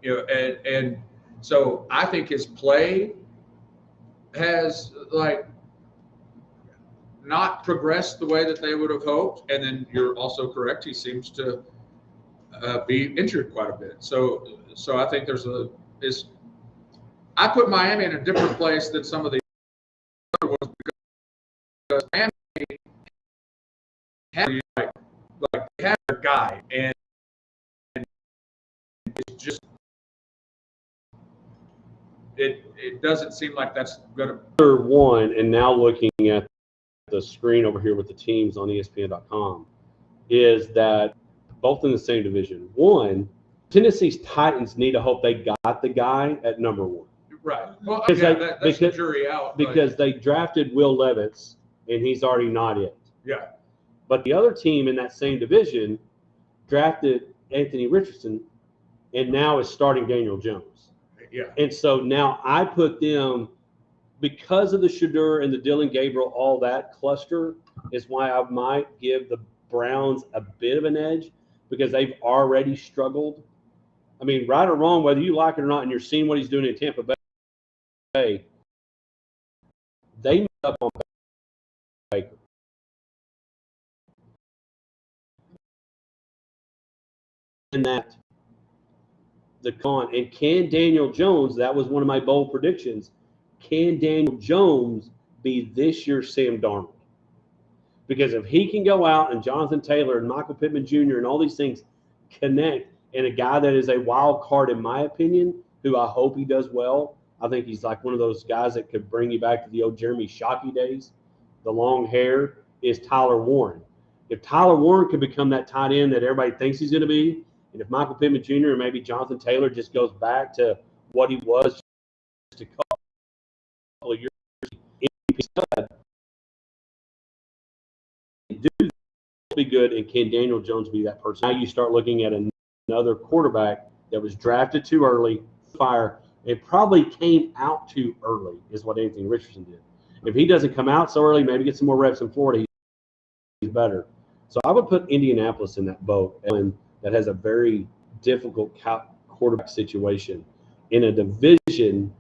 [SPEAKER 3] and so I think his play has like not progressed the way that they would have hoped, and then you're also correct. He seems to be injured quite a bit. So I think I put Miami in a different place than some of the other ones because Miami had they had a guy, and it's just it doesn't seem like that's going
[SPEAKER 1] to. One, and now looking at the screen over here with the teams on ESPN.com, is that both in the same division. One, Tennessee's Titans need to hope they got the guy at number one.
[SPEAKER 3] Right. Well, yeah, that's the jury out.
[SPEAKER 1] Because they drafted Will Levis, and he's already not it.
[SPEAKER 3] Yeah.
[SPEAKER 1] But the other team in that same division drafted Anthony Richardson, and now is starting Daniel Jones.
[SPEAKER 3] Yeah.
[SPEAKER 1] And so now I put them, because of the Shedeur and the Dylan Gabriel, all that cluster is why I might give the Browns a bit of an edge, because they've already struggled. I mean, right or wrong, whether you like it or not, and you're seeing what he's doing in Tampa Bay, they messed up on Baker. And that the con, and can Daniel Jones, that was one of my bold predictions, can Daniel Jones be this year's Sam Darnold? Because if he can go out and Jonathan Taylor and Michael Pittman Jr. and all these things connect, and a guy that is a wild card, in my opinion, who I hope he does well, I think he's like one of those guys that could bring you back to the old Jeremy Shockey days, the long hair, is Tyler Warren. If Tyler Warren could become that tight end that everybody thinks he's going to be, and if Michael Pittman Jr. and maybe Jonathan Taylor just goes back to what he was just a couple of years ago, do be good, and can Daniel Jones be that person? Now you start looking at another quarterback that was drafted too early, fire. It probably came out too early, is what Anthony Richardson did. If he doesn't come out so early, maybe get some more reps in Florida, he's better. So I would put Indianapolis in that boat, and that has a very difficult quarterback situation in a division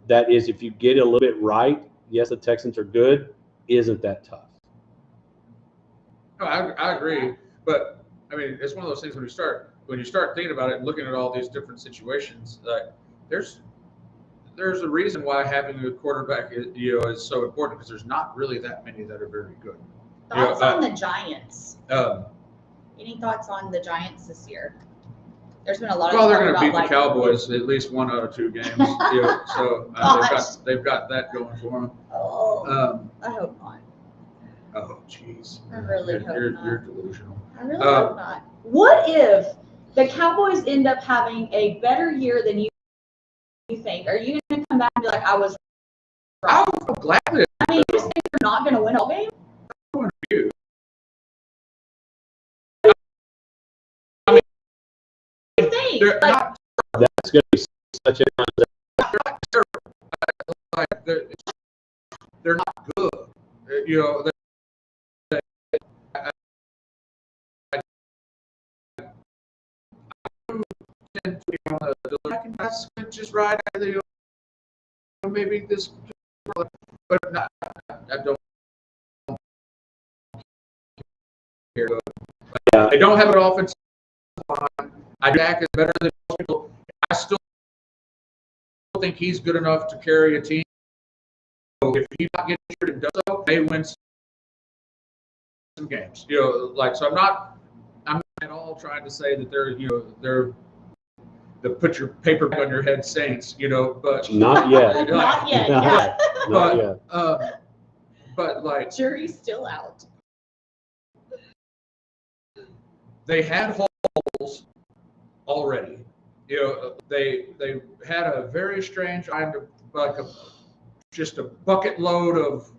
[SPEAKER 1] that is, if you get it a little bit right, yes, the Texans are good, isn't that tough.
[SPEAKER 3] No, I agree, but I mean, it's one of those things when you start thinking about it and looking at all these different situations, like there's a reason why having a quarterback is so important, because there's not really that many that are very good.
[SPEAKER 2] Thoughts on the Giants?
[SPEAKER 3] Any
[SPEAKER 2] thoughts on the Giants this year? There's been a lot of
[SPEAKER 3] well, they're going to beat the Cowboys at least 1 out of 2 games. So they've got that going for them.
[SPEAKER 2] Oh, I hope not.
[SPEAKER 3] Oh, jeez.
[SPEAKER 2] I really hope not.
[SPEAKER 3] You're delusional.
[SPEAKER 2] I really hope not. What if the Cowboys end up having a better year than you think? Are you going to come back and be like, I was wrong?
[SPEAKER 3] I'll gladly.
[SPEAKER 2] I mean, you just think you're not going to win a game?
[SPEAKER 3] You.
[SPEAKER 2] You think?
[SPEAKER 1] That's going to be such a
[SPEAKER 3] they're not good. That's just right. Maybe this, but not. I don't care.
[SPEAKER 1] Yeah.
[SPEAKER 3] They don't have an offensive line. Jack is better than most people. I still think he's good enough to carry a team. So if he not gets injured and does so, they win some games. So I'm not at all trying to say that they're the put your paper on your head saints, but
[SPEAKER 1] not yet.
[SPEAKER 2] Not yet. Yeah.
[SPEAKER 1] Not yet.
[SPEAKER 3] But like
[SPEAKER 2] jury's still out.
[SPEAKER 3] They had holes already. They had a very strange time to like just a bucket load of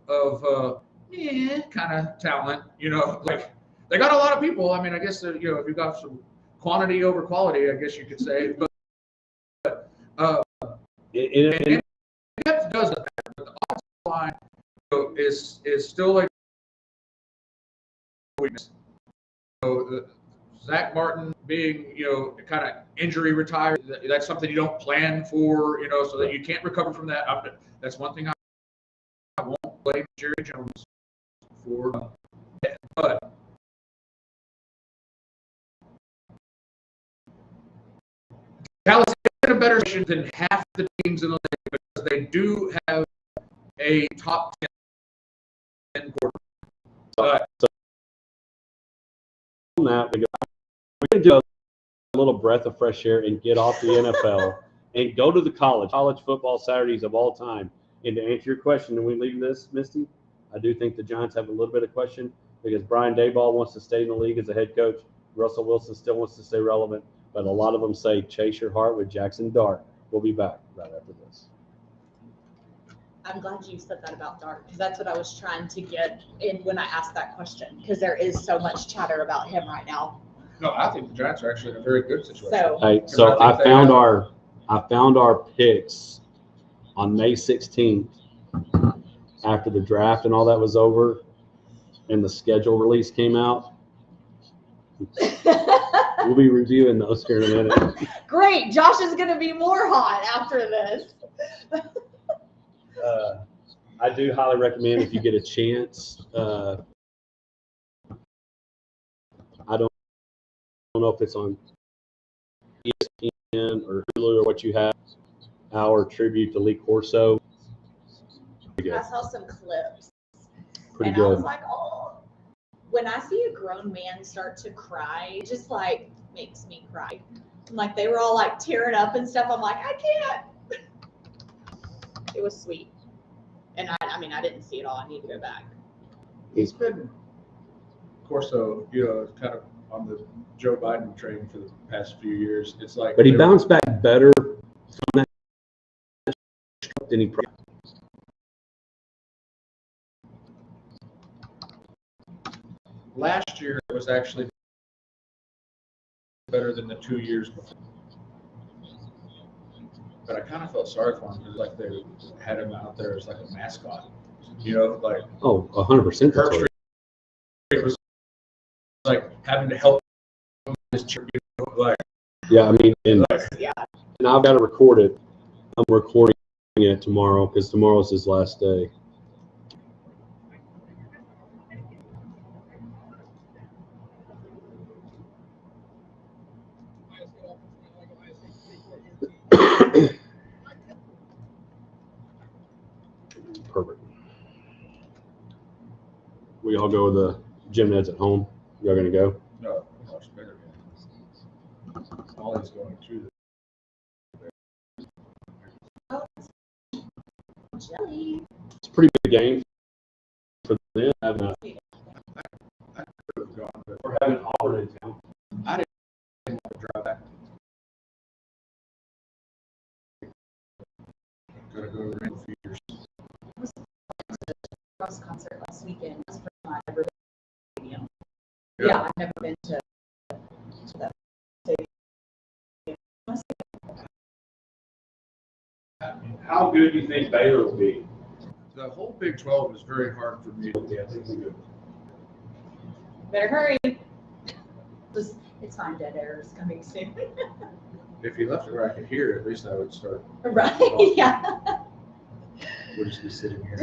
[SPEAKER 3] kind of talent. You know, like they got a lot of people. I mean, I guess you know, if you got some quantity over quality, I guess you could say. But and depth doesn't matter. But the offensive line, you know, is still like weakness. So Zach Martin being, you know, kind of injury retired, that's something you don't plan for, you know, so that you can't recover from that. That's one thing I won't blame Jerry Jones for. But Dallas is in a better position than half the teams in the league because they do have a top 10 quarterback.
[SPEAKER 1] So on that, we're going to do a little breath of fresh air and get off the NFL and go to the college football Saturdays of all time. And to answer your question, and we leave this, Misty, I do think the Giants have a little bit of question because Brian Daboll wants to stay in the league as a head coach. Russell Wilson still wants to stay relevant, but a lot of them say chase your heart with Jackson Dart. We'll be back right after this.
[SPEAKER 2] I'm glad you said that about Dart because that's what I was trying to get in when I asked that question because there is so much chatter about him right now.
[SPEAKER 3] No, I think the Giants are actually in a very good situation.
[SPEAKER 2] So,
[SPEAKER 1] Hey, so I found our picks on May 16th after the draft and all that was over and the schedule release came out. We'll be reviewing those here in a minute.
[SPEAKER 2] Great. Josh is going to be more hot after this.
[SPEAKER 1] I do highly recommend if you get a chance. I don't know if it's on ESPN or Hulu or what you have. Our tribute to Lee Corso.
[SPEAKER 2] I saw some clips.
[SPEAKER 1] Pretty
[SPEAKER 2] and
[SPEAKER 1] good.
[SPEAKER 2] I was like, oh, when I see a grown man start to cry, it just like makes me cry. Like they were all like tearing up and stuff. I'm like, I can't. It was sweet. And I mean, I didn't see it all. I need to go back.
[SPEAKER 3] He's been, of course, though, you know, kind of on the Joe Biden train for the past few years. It's like,
[SPEAKER 1] but he bounced back better from that than he.
[SPEAKER 3] Last year it was actually better than the 2 years before. But I kind of felt sorry for him because like they had him out there as like a mascot, you know, like
[SPEAKER 1] 100%.
[SPEAKER 3] Herb Street was like having to help him his cheer, you know, like.
[SPEAKER 1] Yeah, I mean, and
[SPEAKER 2] Yeah.
[SPEAKER 1] And I've got to record it. I'm recording it tomorrow because tomorrow's his last day. Perfect. We all go with the gym Ned's at home. Y'all gonna go?
[SPEAKER 3] No, much better. All he's going through.
[SPEAKER 2] Jelly.
[SPEAKER 1] It's a pretty big game for them.
[SPEAKER 3] I could have gone, but
[SPEAKER 1] We're having Auburn in town.
[SPEAKER 3] I didn't want to drive back. Gotta go to the ring for a few years.
[SPEAKER 2] Ross concert last weekend. That's the first time I've ever been to the stadium. Yeah, I've never been to that stadium.
[SPEAKER 1] How good do you think Baylor will be?
[SPEAKER 3] The whole Big 12 is very hard for me.
[SPEAKER 1] Yeah, I think we're good.
[SPEAKER 2] Better hurry. It's fine, dead air is coming soon.
[SPEAKER 3] If you left it where I could hear it, at least I would start.
[SPEAKER 2] Right, yeah.
[SPEAKER 3] We'll just be sitting here.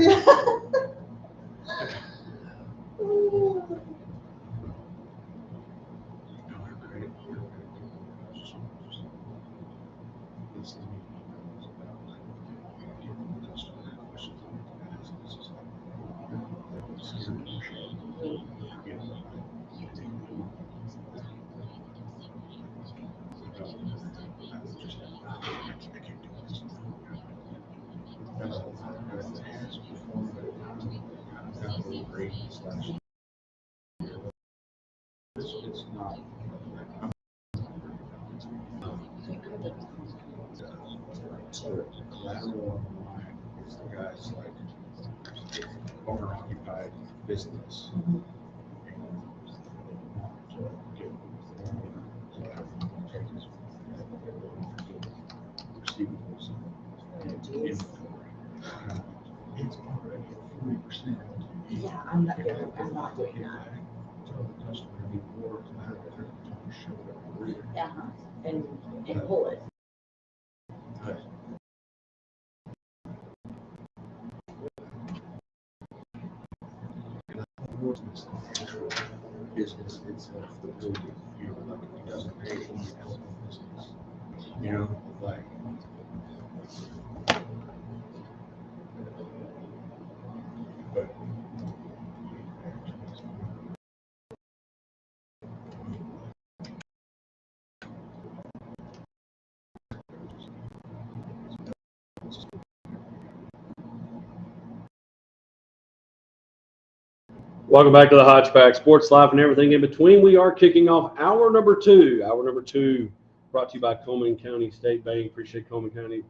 [SPEAKER 3] It's not. Collateral on the line. guy's like owner-occupied business. Receivables and inventory. It's already at 40%.
[SPEAKER 2] Yeah, I'm not doing that.
[SPEAKER 3] Tell the customer to be more glad that they're trying to show up for real.
[SPEAKER 2] Yeah, and pull it.
[SPEAKER 3] Business itself, the building, you know, like it doesn't pay for the health of business. You know, like. But.
[SPEAKER 1] Welcome back to the Hodgepack Sports Life and everything in between. We are kicking off hour number two. Hour number two brought to you by Coleman County State Bank. Appreciate Coleman County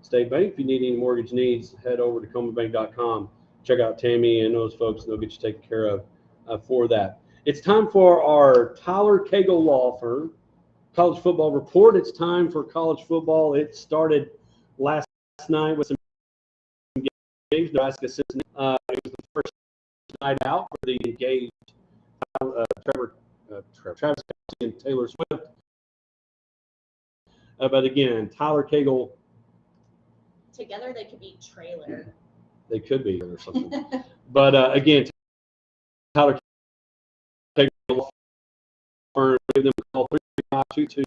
[SPEAKER 1] State Bank. If you need any mortgage needs, head over to ColemanBank.com. Check out Tammy and those folks, and they'll get you taken care of for that. It's time for our Tyler Cagle Law Firm College Football Report. It's time for college football. It started last night with some games. Nebraska, Cincinnati. It was the first night out for the engaged Travis Kelce and Taylor Swift. But again, Tyler Cagle.
[SPEAKER 2] Together they could be trailer.
[SPEAKER 1] They could be or something. But again, Tyler Cagle, give them a call 352-807.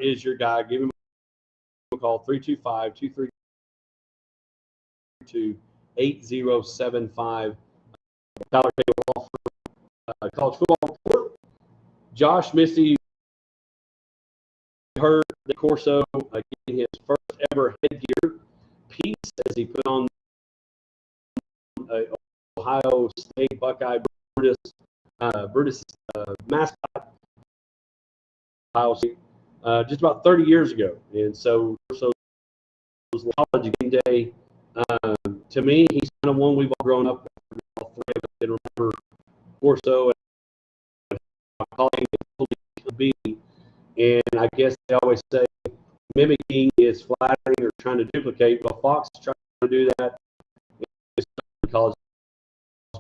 [SPEAKER 1] Is your guy. Give him a call 325-232-8075. Tyler Cagle, college football report. Josh Misty heard the Corso getting his first ever headgear piece as he put on Ohio State Buckeye Brutus mascot Ohio State just about 30 years ago. And so it was college game day. To me, he's kind of one we've all grown up with. All three of us can remember Corso and calling it could be. And I guess they always say mimicking is flattering or trying to duplicate. Well, Fox is trying to do that. College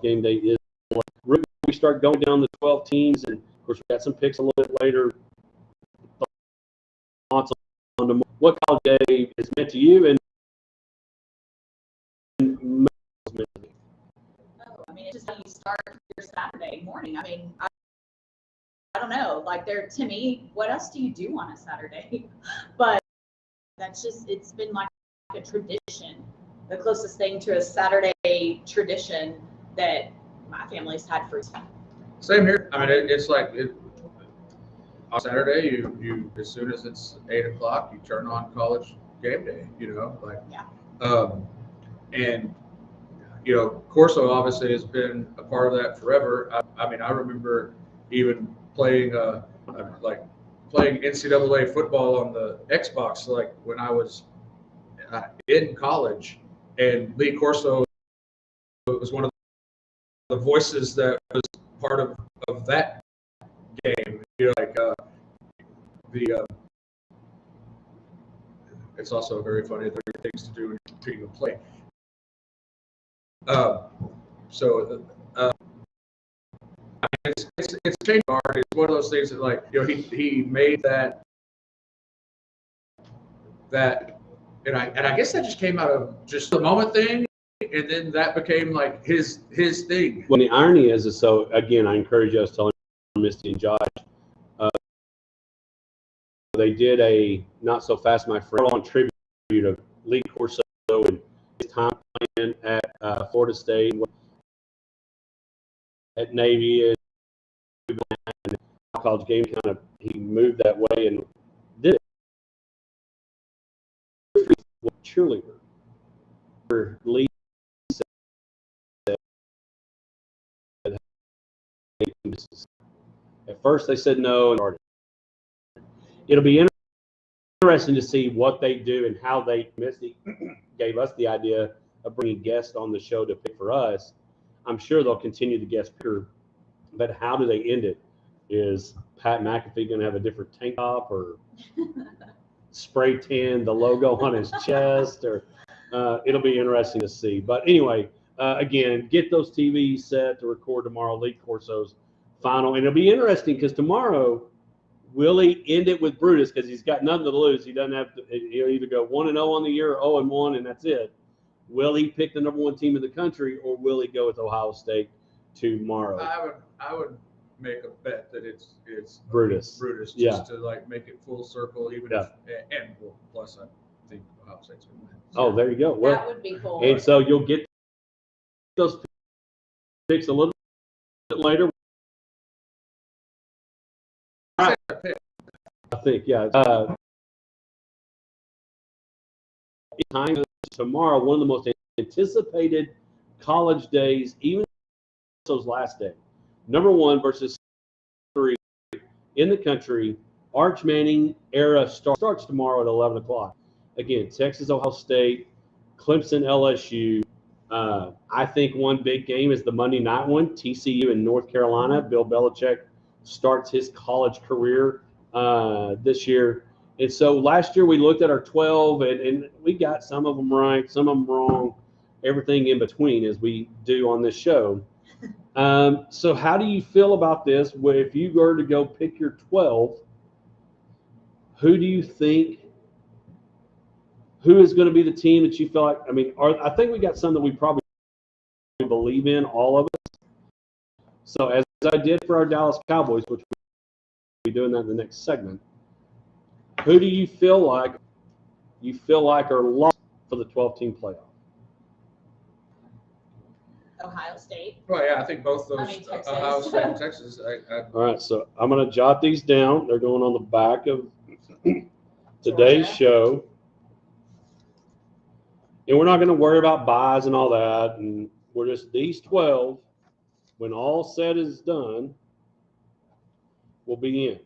[SPEAKER 1] game day is. We start going down the 12 teams, and of course we got some picks a little bit later. Thoughts on what college day is meant to you and
[SPEAKER 2] I mean, it's just how you start your Saturday morning. I mean, I don't know. Like, to me, what else do you do on a Saturday? But that's just, it's been like a tradition, the closest thing to a Saturday tradition that my family's had for.
[SPEAKER 3] Same here. I mean, it's like on Saturday, you as soon as it's 8 o'clock, you turn on college game day. You know, like
[SPEAKER 2] Yeah.
[SPEAKER 3] And you know, Corso obviously has been a part of that forever. I mean, I remember even playing playing NCAA football on the Xbox, like when I was in college, and Lee Corso was one of the voices that was part of that game. You know, like it's also very funny. There are things to do when you're competing to play. It's changed hard. It's one of those things that, like, you know, he made that, and I guess that just came out of just the moment thing, and then that became like his thing.
[SPEAKER 1] Well, the irony is so again, I encourage you. I was telling Misty and Josh, they did a Not So Fast My Friend on tribute of Lee Corso and his time playing at Florida State, at Navy, and college game. Kind of he moved that way and did it. Cheerleader for Lee said, at first they said no, and it'll be interesting to see what they do and how they. Misty gave us the idea of bringing guests on the show to pick for us. I'm sure they'll continue the guest picker, but how do they end it? Is Pat McAfee going to have a different tank top or spray tan the logo on his chest? Or it'll be interesting to see. But anyway, again, get those TVs set to record tomorrow, Lee Corso's final. And it'll be interesting because tomorrow, will he end it with Brutus? Because he's got nothing to lose. He doesn't have to. He'll either go 1-0 on the year or 0-1, and that's it. Will he pick the number one team in the country, or will he go with Ohio State tomorrow?
[SPEAKER 3] I would make a bet that it's
[SPEAKER 1] Brutus.
[SPEAKER 3] Brutus, just
[SPEAKER 1] Yeah.
[SPEAKER 3] to like make it full circle, even
[SPEAKER 1] Yeah.
[SPEAKER 3] if and well, plus I think Ohio State's gonna win.
[SPEAKER 1] Oh, there you go. Well,
[SPEAKER 2] That would be cool.
[SPEAKER 1] and so you'll get those picks a little bit later. I think, yeah. Time tomorrow, one of the most anticipated college days, even those last day. Number 1 versus 3 in the country. Arch Manning era starts tomorrow at 11 o'clock. Again, Texas, Ohio State, Clemson, LSU. I think one big game is the Monday night one, TCU in North Carolina. Bill Belichick starts his college career this year. And so last year we looked at our 12, and we got some of them right, some of them wrong, everything in between, as we do on this show. So how do you feel about this? If you were to go pick your 12, who do you think, who is going to be the team that you feel like, I mean, I think we got some that we probably believe in, all of us. So as I did for our Dallas Cowboys, which we'll be doing that in the next segment, who do you feel like are lost for the 12-team playoff?
[SPEAKER 2] Ohio State.
[SPEAKER 3] Well, yeah, I think both those,
[SPEAKER 2] Texas.
[SPEAKER 3] Ohio State and Texas.
[SPEAKER 1] All right, so I'm going to jot these down. They're going on the back of today's
[SPEAKER 2] Georgia.
[SPEAKER 1] show. And we're not going to worry about buys and all that. And we're just these 12, when all said is done, will be in.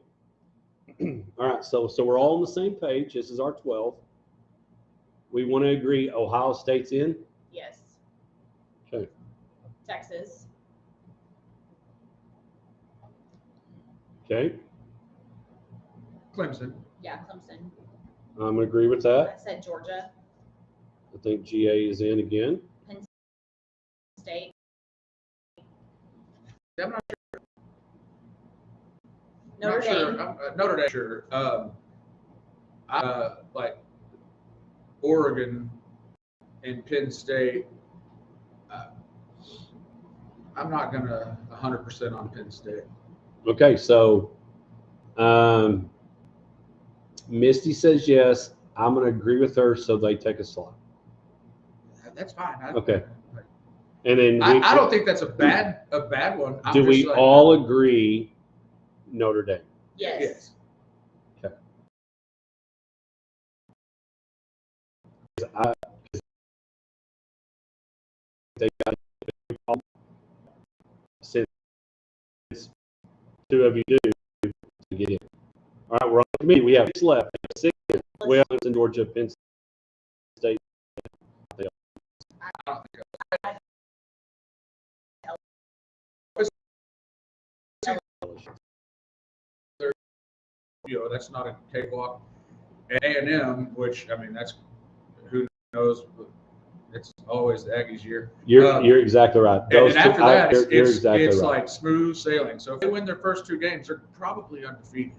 [SPEAKER 1] All right, so we're all on the same page. This is our 12. We want to agree Ohio State's in.
[SPEAKER 2] Yes.
[SPEAKER 1] Okay.
[SPEAKER 2] Texas.
[SPEAKER 1] Okay.
[SPEAKER 3] Clemson.
[SPEAKER 2] Yeah, Clemson.
[SPEAKER 1] I'm going to agree with that.
[SPEAKER 2] I said Georgia.
[SPEAKER 1] I think GA is in again.
[SPEAKER 2] Penn State.
[SPEAKER 3] I'm not
[SPEAKER 2] Notre
[SPEAKER 3] sure.
[SPEAKER 2] Dame.
[SPEAKER 3] Notre Dame, sure. Like Oregon and Penn State. I'm not gonna 100% on Penn State.
[SPEAKER 1] Okay, so Misty says yes. I'm going to agree with her, so they take a slot.
[SPEAKER 3] That's fine.
[SPEAKER 1] Okay. And then
[SPEAKER 3] I don't think that's a bad one.
[SPEAKER 1] do we all agree Notre Dame?
[SPEAKER 2] Yes.
[SPEAKER 3] Yes.
[SPEAKER 1] Okay. They got since two of you do to get in. All right, we're on the committee. We have 6 left. 6 in. Wales and Georgia, Penn State.
[SPEAKER 3] I don't think that's not a cakewalk. And A&M, which I mean, that's who knows. It's always the Aggies' year.
[SPEAKER 1] You're exactly right.
[SPEAKER 3] And after that, it's
[SPEAKER 1] right.
[SPEAKER 3] like smooth sailing. So if they win their first 2 games, they're probably undefeated.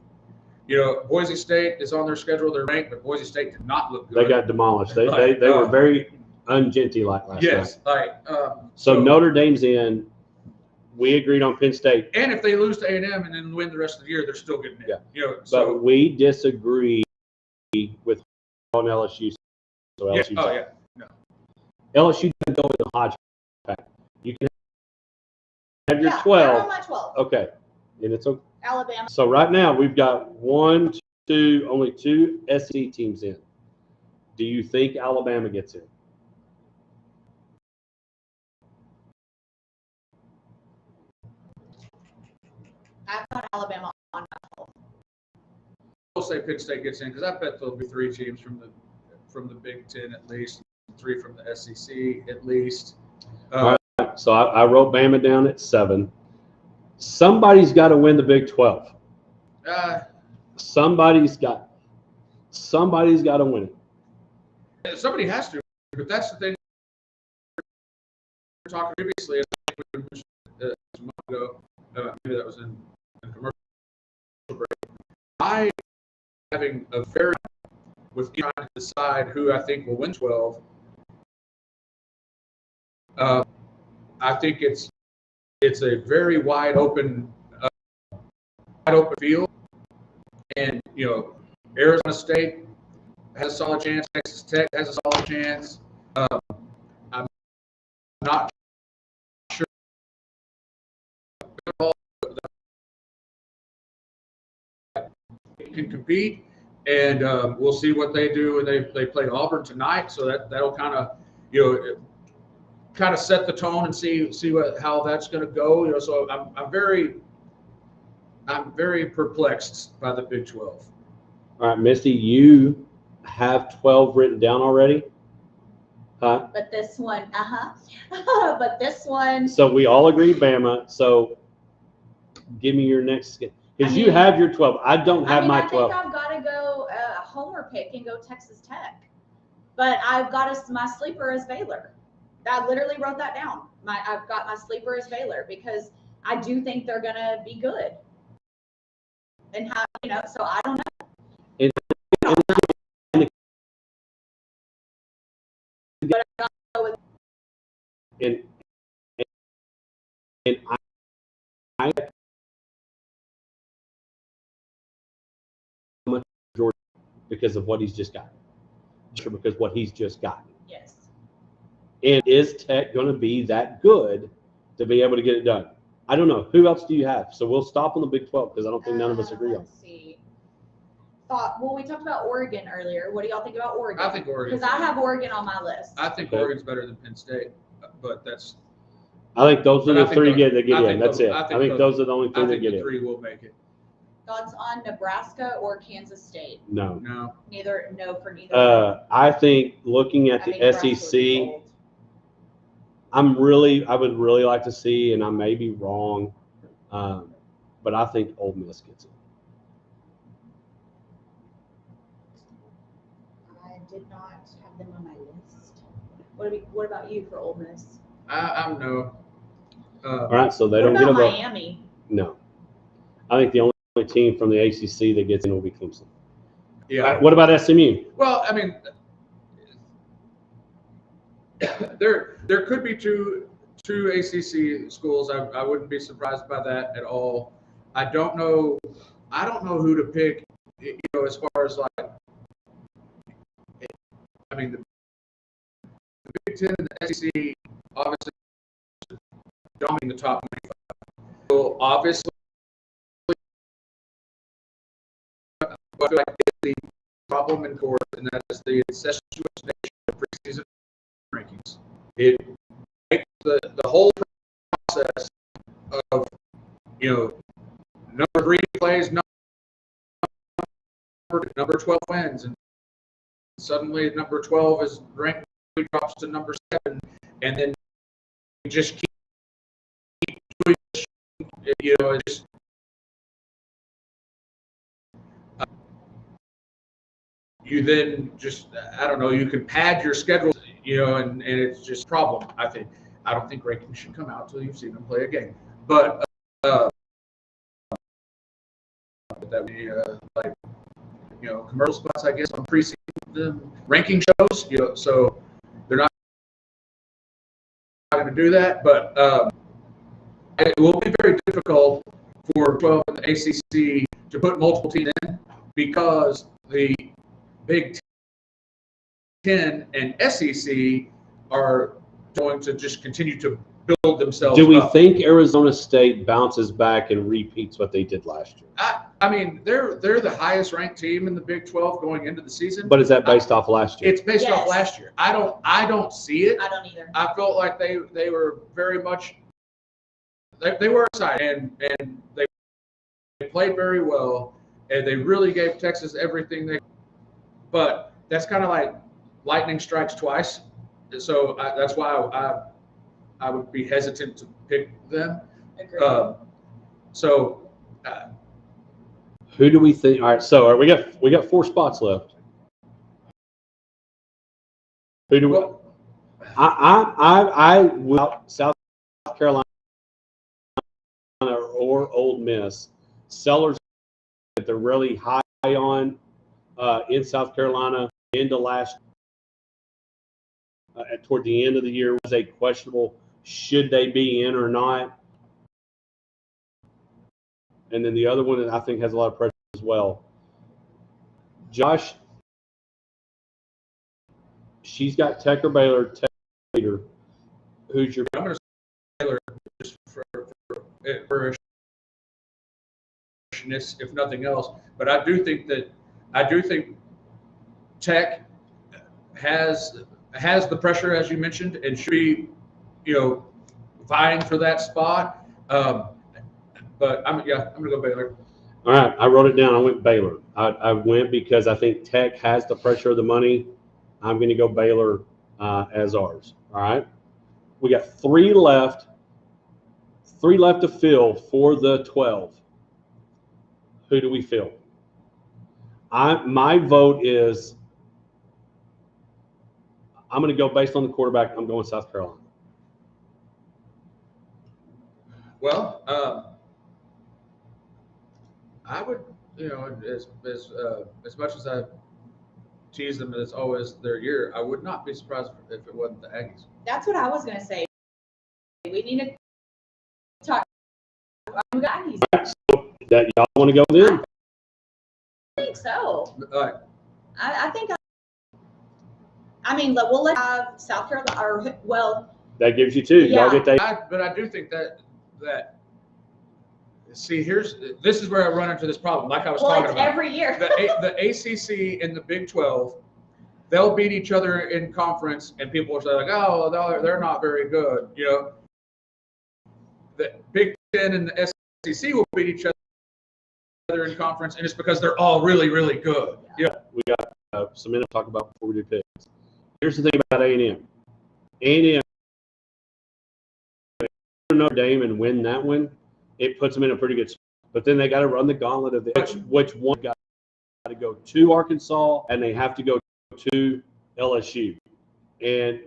[SPEAKER 3] Boise State is on their schedule. They're ranked, but Boise State did not look good.
[SPEAKER 1] They got demolished. They were very ungenteel last night.
[SPEAKER 3] Yes,
[SPEAKER 1] so Notre Dame's in. We agreed on Penn State.
[SPEAKER 3] And if they lose to A&M and then win the rest of the year, they're still getting in.
[SPEAKER 1] Yeah.
[SPEAKER 3] So
[SPEAKER 1] but we disagree with on LSU. So LSU's out.
[SPEAKER 3] yeah. No.
[SPEAKER 1] LSU doesn't go in the hodgepodge. You can have your
[SPEAKER 2] Yeah,
[SPEAKER 1] 12.
[SPEAKER 2] they're on my 12.
[SPEAKER 1] Okay. And it's okay.
[SPEAKER 2] Alabama.
[SPEAKER 1] So right now we've got only 2 SEC teams in. Do you think Alabama gets in?
[SPEAKER 2] I've got Alabama on my 12.
[SPEAKER 3] say Penn State gets in because I bet there'll be 3 teams from the Big Ten at least, 3 from the SEC at least.
[SPEAKER 1] All right, so I wrote Bama down at 7. Somebody's got to win the Big 12. Somebody's got to win it.
[SPEAKER 3] Somebody has to, but that's the thing we were talking previously. A month ago, maybe that was in commercial break. I having a very with trying to decide who I think will win 12. I think it's a very wide open field, and Arizona State has a solid chance. Texas Tech has a solid chance. I'm not sure can compete, and we'll see what they do when they play Auburn tonight. So that'll kind of set the tone and see how that's going to go. So I'm very perplexed by the Big 12.
[SPEAKER 1] All right, Misty, you have 12 written down already? Huh?
[SPEAKER 2] But this one, but this one.
[SPEAKER 1] So we all agree Bama. So give me your next, because you have your 12. I don't have my 12.
[SPEAKER 2] I think I've got to go homer pick and go Texas Tech. But I've got my sleeper as Baylor. I literally wrote that down. I've got my sleeper as Baylor because I do think they're going to be good. And how, so I don't know. But I got to go with.
[SPEAKER 1] And I much Georgia because of what he's just gotten. Because what he's just gotten.
[SPEAKER 2] Yes.
[SPEAKER 1] And is Tech going to be that good to be able to get it done? I don't know. Who else do you have? So we'll stop on the Big 12 because I don't think none of us agree on it.
[SPEAKER 2] Let's see. We talked about Oregon earlier. What do y'all think about Oregon?
[SPEAKER 3] I think Oregon.
[SPEAKER 2] Because I have Oregon on my list.
[SPEAKER 3] I think Oregon's better than Penn State, but that's.
[SPEAKER 1] I think those are the 3 that get in. That's it.
[SPEAKER 3] I
[SPEAKER 1] I think those are the only 3 that get in.
[SPEAKER 3] 3 will make it.
[SPEAKER 2] Thoughts on Nebraska or Kansas State?
[SPEAKER 1] No.
[SPEAKER 3] No.
[SPEAKER 2] No for neither.
[SPEAKER 1] I think looking at the SEC, I would really like to see, and I may be wrong, but I think Ole Miss gets it.
[SPEAKER 2] I did not have them on my list. What about you for Ole Miss?
[SPEAKER 3] I'm no.
[SPEAKER 1] All right, so they
[SPEAKER 2] What
[SPEAKER 1] don't get a
[SPEAKER 2] about
[SPEAKER 1] vote.
[SPEAKER 2] Miami?
[SPEAKER 1] No. I think the only team from the ACC that gets in will be Clemson.
[SPEAKER 3] Yeah.
[SPEAKER 1] What about SMU?
[SPEAKER 3] Well, I mean, there could be two ACC schools. I wouldn't be surprised by that at all. I don't know who to pick. As far as like, I mean, the Big Ten and the SEC obviously dominating the top 25. So obviously, I feel like the problem in court, and that is the incestuous nature of preseason rankings. It makes the whole process of number 3 plays number 12 wins, and suddenly number 12 is ranked, drops to number 7, and then you just keep doing it, just you then just, I don't know, you can pad your schedule, and it's just a problem, I think. I don't think rankings should come out until you've seen them play a game. But that would be like, commercial spots, I guess, on preseason ranking shows, so they're not going to do that. But it will be very difficult for 12 and the ACC to put multiple teams in because the Big Ten and SEC are going to just continue to build themselves up.
[SPEAKER 1] Do we think Arizona State bounces back and repeats what they did last year?
[SPEAKER 3] I mean, they're the highest ranked team in the Big 12 going into the season.
[SPEAKER 1] But is that based off last year?
[SPEAKER 3] It's based off last year. I don't see it.
[SPEAKER 2] I don't either.
[SPEAKER 3] I felt like they were very much they were excited and they played very well. and they really gave Texas everything they. But that's kind of like lightning strikes twice, and so that's why I would be hesitant to pick them.
[SPEAKER 2] Agreed.
[SPEAKER 3] So.
[SPEAKER 1] Who do we think? All right, so we got 4 spots left. Who do we? I will South Carolina or Ole Miss. Sellers that they're really high on in South Carolina into last toward the end of the year was a questionable should they be in or not. And then the other one that I think has a lot of pressure as well. Josh, she's got Tech or Baylor. Tech leader. Who's your?
[SPEAKER 3] I'm going to say Baylor just for if nothing else. But I do think Tech has the pressure, as you mentioned, and should be, vying for that spot. But I'm gonna go Baylor.
[SPEAKER 1] All right, I wrote it down. I went Baylor. I went because I think Tech has the pressure of the money. I'm going to go Baylor as ours. All right, we got 3 left. 3 left to fill for the 12. Who do we fill? My vote is I'm going to go based on the quarterback. I'm going South Carolina.
[SPEAKER 3] Well, I would, as much as I tease them as always their year, I would not be surprised if it wasn't the Aggies.
[SPEAKER 2] That's what I was going to say. We need to talk about Aggies.
[SPEAKER 1] So that y'all want to go then?
[SPEAKER 2] I think so.
[SPEAKER 3] All right.
[SPEAKER 2] I think. I mean, we'll let South Carolina, or well.
[SPEAKER 1] That gives you 2.
[SPEAKER 2] Yeah.
[SPEAKER 1] Y'all get that.
[SPEAKER 3] But I do think that. See, this is where I run into this problem, like I was talking about.
[SPEAKER 2] Every year.
[SPEAKER 3] The ACC and the Big 12, they'll beat each other in conference, and people will say like, "Oh, they're not very good." The Big 10 and the SEC will beat each other in conference, and it's because they're all really, really good.
[SPEAKER 1] Yeah, we got some minutes to talk about before we do picks. Here's the thing about A&M. A&M, Notre Dame and win that one, it puts them in a pretty good spot. But then they got to run the gauntlet of which one got to go to Arkansas, and they have to go to LSU and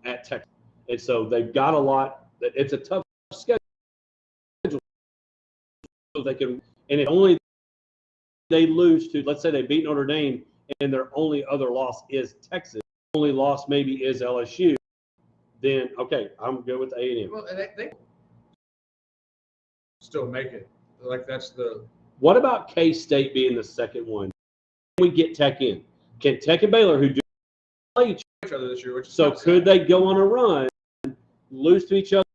[SPEAKER 1] at Texas. And so they've got a lot. It's a tough schedule. So they can, and if only they lose to, let's say they beat Notre Dame, and their only other loss is Texas. Only loss maybe is LSU. Then okay, I'm good with A&M.
[SPEAKER 3] Well, they still make it. Like that's the.
[SPEAKER 1] What about K-State being the second one? Can we get Tech in? Can Tech and Baylor, who do play each
[SPEAKER 3] other this year,
[SPEAKER 1] so could they go on a run, lose to each other,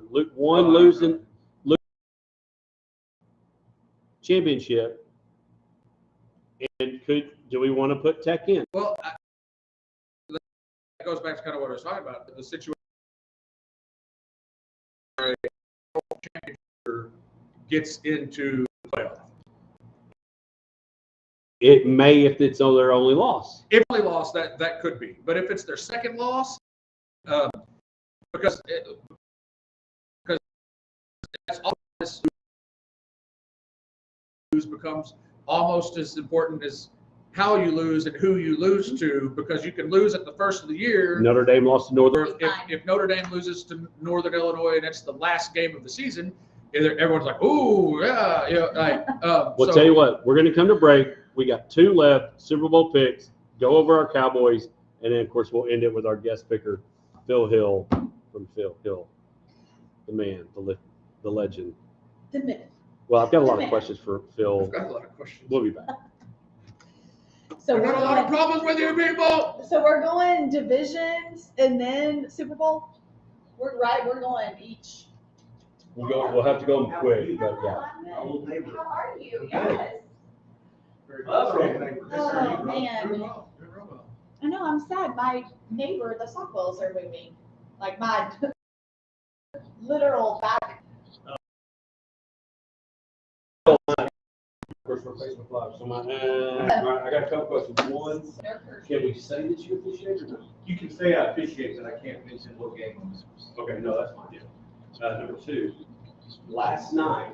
[SPEAKER 1] lose championship, and do we want to put Tech in?
[SPEAKER 3] Well, that goes back to kind of what I was talking about. The situation where a championship gets into the playoff.
[SPEAKER 1] It may if it's their only loss.
[SPEAKER 3] If only loss, that could be. But if it's their second loss, because that's always lose becomes almost as important as how you lose and who you lose to, because you can lose at the first of the year.
[SPEAKER 1] Notre Dame lost to Northern.
[SPEAKER 3] If Notre Dame loses to Northern Illinois and it's the last game of the season, everyone's like, "Ooh, yeah."
[SPEAKER 1] Well, tell you what, we're going to come to break. We got 2 left, Super Bowl picks. Go over our Cowboys, and then of course we'll end it with our guest picker, Phil Hill from Phil Hill, the man, the legend.
[SPEAKER 2] The minute.
[SPEAKER 1] Well, I've got a lot of questions for Phil.
[SPEAKER 3] I've got a lot of questions.
[SPEAKER 1] We'll be back.
[SPEAKER 2] So
[SPEAKER 3] I've got a lot of problems with you people.
[SPEAKER 2] So we're going divisions and then Super Bowl. We're going each.
[SPEAKER 1] We'll have to go quick, but yeah.
[SPEAKER 6] Old neighbor.
[SPEAKER 2] How are you? Yes.
[SPEAKER 6] Oh,
[SPEAKER 2] Oh man. I know. I'm sad. My neighbor, the Sockwells are moving. Like my literal back
[SPEAKER 1] Of course, we're Facebook Live. So all right, I got a couple questions. One, can we say that you officiate or not?
[SPEAKER 8] You can say I officiate, but I can't mention what game it was.
[SPEAKER 1] Okay, no, that's fine. Yeah. Number two, last night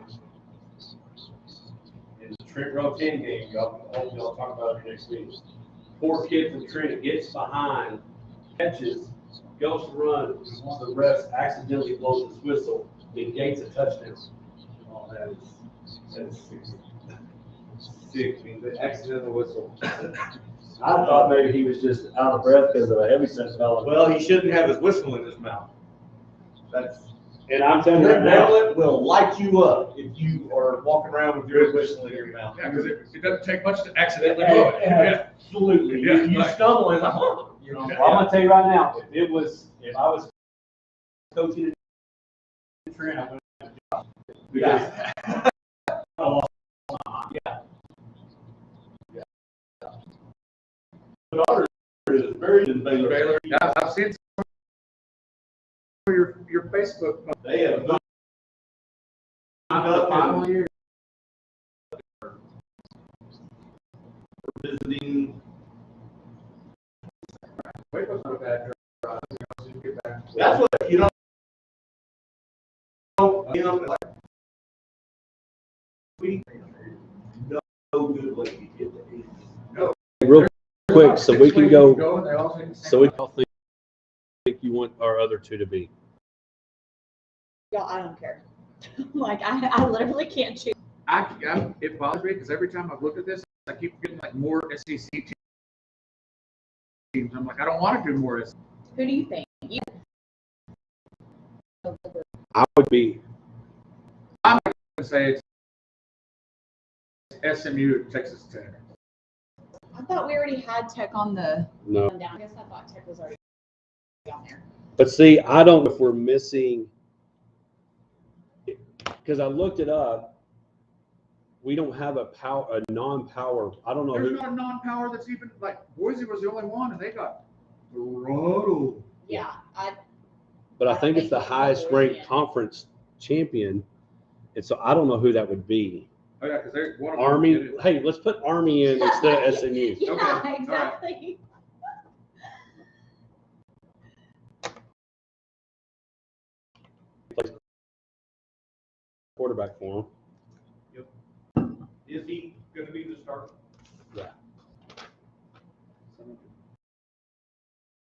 [SPEAKER 1] in the Trent Rotan game, y'all talk about it next week. Poor kid from Trent gets behind, catches, goes to run. The ref accidentally blows his whistle, negates a touchdown.
[SPEAKER 8] Oh, that is sick. I mean, the accidental whistle.
[SPEAKER 1] I thought maybe he was just out of breath because of a heavy set fellow.
[SPEAKER 8] Well, he shouldn't have his whistle in his mouth. That's.
[SPEAKER 1] And I'm telling you right now,
[SPEAKER 8] It will light you up if you are walking around with your whistle in your mouth.
[SPEAKER 3] Yeah, because it doesn't take much to accidentally blow it. Yeah.
[SPEAKER 8] Absolutely.
[SPEAKER 3] Yeah,
[SPEAKER 8] You
[SPEAKER 3] right.
[SPEAKER 8] stumble and you know.
[SPEAKER 1] well, I'm gonna tell you right now, if I was coaching in Trent, I would because I lost my mind. Yeah. The daughter is very in Baylor.
[SPEAKER 3] Baylor, yeah, I've seen some of your Facebook.
[SPEAKER 8] They have not
[SPEAKER 1] Final year.
[SPEAKER 8] visiting.
[SPEAKER 3] Facebook's not a bad drive. You know, get back.
[SPEAKER 8] That's what you know. Like, we no good way to get the
[SPEAKER 3] No.
[SPEAKER 1] Real quick, so we can go.
[SPEAKER 3] And they all take the same
[SPEAKER 1] So we
[SPEAKER 3] route.
[SPEAKER 1] all think you want our other two to be.
[SPEAKER 2] Y'all, I don't care. Like, I literally can't choose.
[SPEAKER 3] It bothers me because every time I've looked at this, I keep getting like more SEC teams. I'm like, I don't want to do more SEC.
[SPEAKER 2] Who do you think?
[SPEAKER 1] I would be.
[SPEAKER 3] I'm going to say it's SMU, Texas Tech.
[SPEAKER 2] I thought we already had Tech on the
[SPEAKER 1] No.
[SPEAKER 2] down. I guess I thought Tech was already down there.
[SPEAKER 1] But see, I don't know if we're missing, because I looked it up. We don't have a non-power. I don't know
[SPEAKER 3] There's
[SPEAKER 1] who.
[SPEAKER 3] not a non-power that's even like Boise was the only one, and they got throttled.
[SPEAKER 2] Yeah,
[SPEAKER 1] But I think it's the highest ranked conference champion, and so I don't know who that would be.
[SPEAKER 3] Oh yeah, because they one of them
[SPEAKER 1] Army.
[SPEAKER 3] did it.
[SPEAKER 1] Hey, let's put Army in instead of SMU.
[SPEAKER 2] yeah,
[SPEAKER 3] Okay, all right.
[SPEAKER 2] exactly.
[SPEAKER 1] Quarterback for him.
[SPEAKER 8] Is he going to be the starter?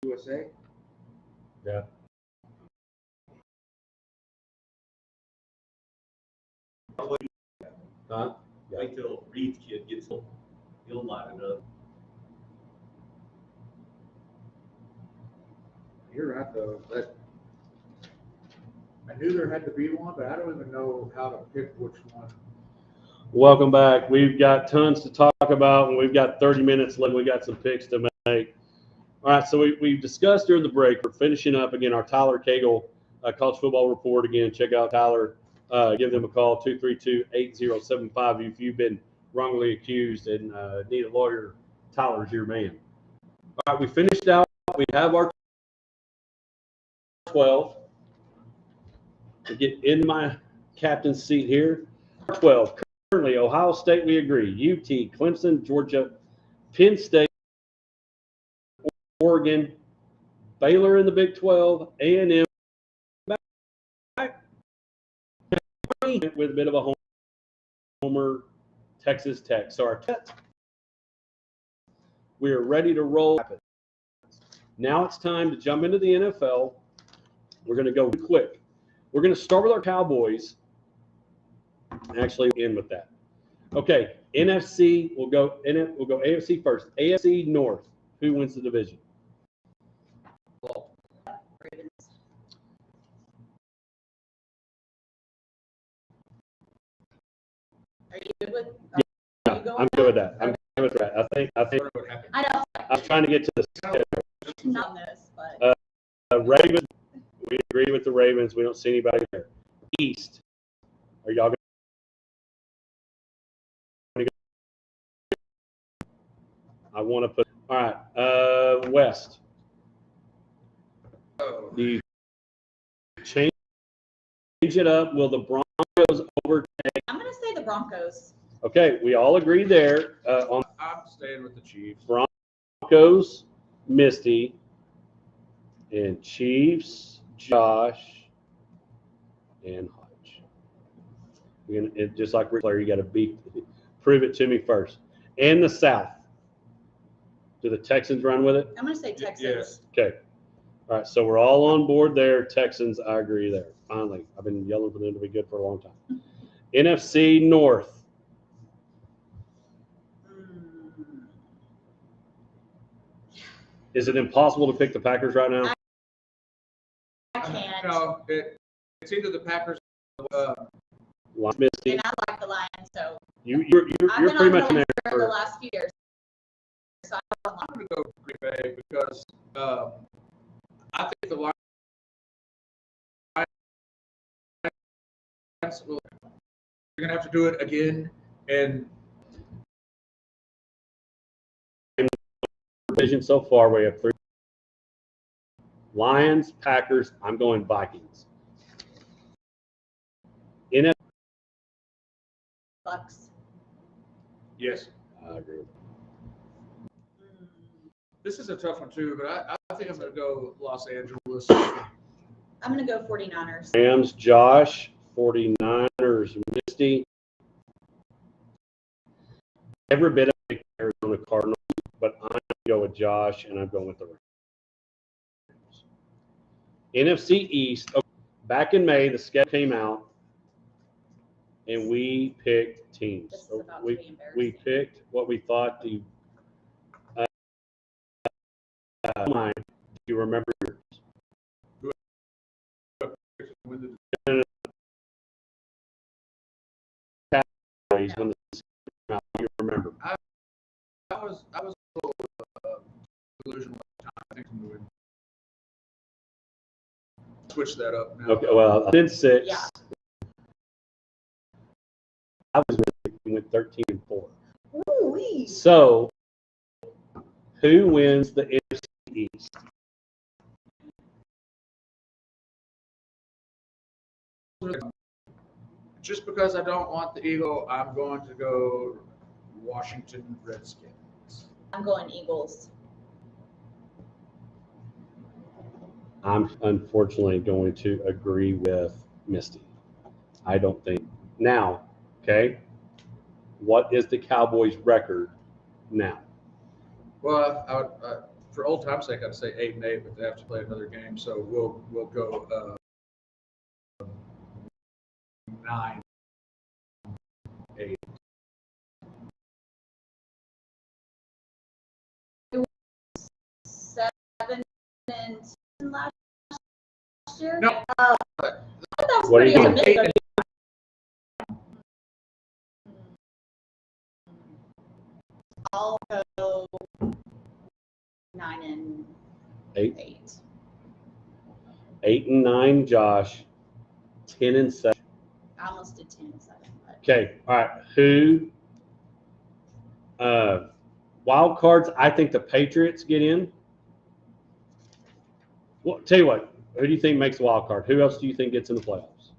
[SPEAKER 3] USA.
[SPEAKER 1] Yeah. Huh? Yeah.
[SPEAKER 8] Wait till Reed's kid gets home. He'll line it up.
[SPEAKER 3] You're right though. That I knew there had to be one, but I don't even know how to pick which one.
[SPEAKER 1] Welcome back. We've got tons to talk about, and we've got 30 minutes left. We got some picks to make. All right, so we've discussed during the break. We're finishing up again our Tyler Cagle college football report. Again, check out Tyler. Give them a call, 232-8075. If you've been wrongly accused and need a lawyer, Tyler's your man. All right, we finished out. We have our 12. To get in my captain's seat here, 12. Currently, Ohio State, we agree. UT, Clemson, Georgia, Penn State, Oregon, Baylor in the Big 12, A&M, with a bit of a homer, Texas Tech. So our we are ready to roll. Now it's time to jump into the NFL. We're going to go quick. We're going to start with our Cowboys. Actually, end with that. Okay, NFC. We'll go AFC first. AFC North. Who wins the division?
[SPEAKER 2] Are you good with?
[SPEAKER 1] Yeah, I'm good with that. I'm good with that. I think.
[SPEAKER 2] I know.
[SPEAKER 1] I was trying to get to the
[SPEAKER 2] Not on this, but
[SPEAKER 1] Ravens. We agree with the Ravens. We don't see anybody there. East. Are y'all going to go? I want to put. All right. West. Do you change it up? Will the Broncos overtake?
[SPEAKER 2] I'm gonna say the Broncos.
[SPEAKER 1] Okay, we all agree there on
[SPEAKER 3] I'm staying with the Chiefs.
[SPEAKER 1] Broncos, Misty, and Chiefs, Josh, and Hodge. Just like Ric Flair, you got to prove it to me first. And the South. Do the Texans run with it?
[SPEAKER 2] I'm going to say Texans.
[SPEAKER 3] Yes.
[SPEAKER 1] Okay. All right, so we're all on board there. Texans, I agree there. Finally, I've been yelling for them to be good for a long time. NFC North.
[SPEAKER 2] Mm.
[SPEAKER 1] Is it impossible to pick the Packers right now?
[SPEAKER 2] I can't.
[SPEAKER 3] No, it's either the Packers.
[SPEAKER 1] Misty,
[SPEAKER 2] And I like the Lions, so
[SPEAKER 1] you're
[SPEAKER 2] I've
[SPEAKER 1] pretty
[SPEAKER 2] been on
[SPEAKER 1] much
[SPEAKER 2] the
[SPEAKER 1] an
[SPEAKER 2] Lions for the
[SPEAKER 1] expert.
[SPEAKER 2] last few years. So
[SPEAKER 3] I'm going to go Green Bay because I think the Lions will. They're going to have to do it again, and
[SPEAKER 1] Division so far, we have 3. Lions, Packers. I'm going Vikings. NFC.
[SPEAKER 2] Bucks.
[SPEAKER 3] yes,
[SPEAKER 1] I agree.
[SPEAKER 2] Mm.
[SPEAKER 3] this is a tough one too. But I think I'm going to go Los Angeles.
[SPEAKER 2] I'm going to go 49ers.
[SPEAKER 1] Rams, Josh. 49ers, Misty. Every bit of the Arizona Cardinals, but I'm going to go with Josh, and I'm going with the Rams. NFC East. Okay, back in May, the schedule came out, and we picked teams.
[SPEAKER 2] This is about to
[SPEAKER 1] we
[SPEAKER 2] be embarrassing.
[SPEAKER 1] we picked what we thought the mind. Do you remember yours? He's going to you remember.
[SPEAKER 3] I was a little delusional at the time. I think I'm going to switch that up now.
[SPEAKER 1] Okay, well, I did 6.
[SPEAKER 2] Yeah.
[SPEAKER 1] I was with 13 and 4.
[SPEAKER 2] Ooh-wee.
[SPEAKER 1] So, who wins the NFC East?
[SPEAKER 3] Just because I don't want the Eagle, I'm going to go Washington Redskins.
[SPEAKER 2] I'm going Eagles.
[SPEAKER 1] I'm unfortunately going to agree with Misty. I don't think. Now, okay, what is the Cowboys' record now?
[SPEAKER 3] Well, I would, for old time's sake, I'd say 8-8, but they have to play another game, so we'll go 9-8.
[SPEAKER 2] 7-10 last year.
[SPEAKER 3] No.
[SPEAKER 2] That was
[SPEAKER 1] What do
[SPEAKER 2] pretty
[SPEAKER 1] you
[SPEAKER 2] optimistic. I'll go 9 and
[SPEAKER 1] 8.
[SPEAKER 2] 8.
[SPEAKER 1] 8 and 9, Josh. 10 and 7.
[SPEAKER 2] I almost did 10 and 7. But
[SPEAKER 1] Okay, all right. Who? Wild cards. I think the Patriots get in. Well, tell you what. Who do you think makes the wild card? Who else do you think gets in the playoffs?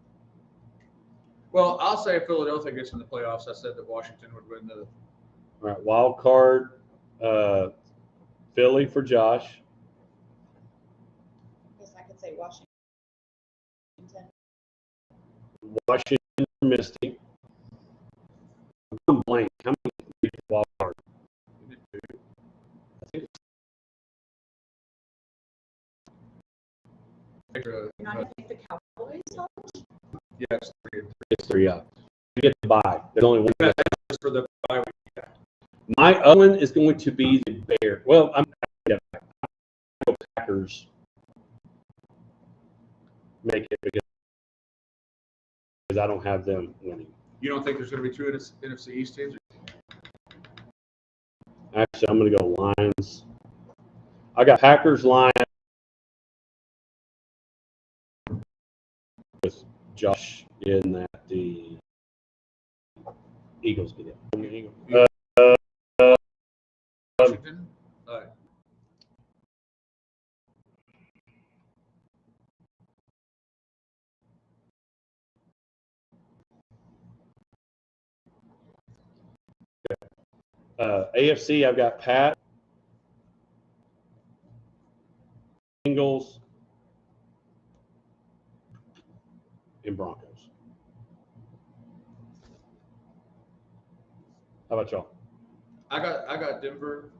[SPEAKER 3] Well, I'll say if Philadelphia gets in the playoffs, I said that Washington would win the.
[SPEAKER 1] All right, wild card. Philly for Josh.
[SPEAKER 2] I guess I could say Washington.
[SPEAKER 1] Washington for Misty. I'm blank. How many wild card? I think
[SPEAKER 2] You're not going to pick the Cowboys?
[SPEAKER 3] Yes, 3 and 3.
[SPEAKER 1] it's 3 up. You get to buy. There's only one.
[SPEAKER 3] That's for the bye week.
[SPEAKER 1] My other one is going to be the Bears. Well, I'm going to Packers make it because I don't have them winning.
[SPEAKER 3] You don't think there's going to be 2 NFC East teams?
[SPEAKER 1] Actually, I'm going to go Lions. I got Packers, Lions with Josh in that the Eagles get it.
[SPEAKER 3] Washington?
[SPEAKER 1] AFC, I've got Pat, Bengals, and Broncos. How about y'all?
[SPEAKER 3] I got Denver.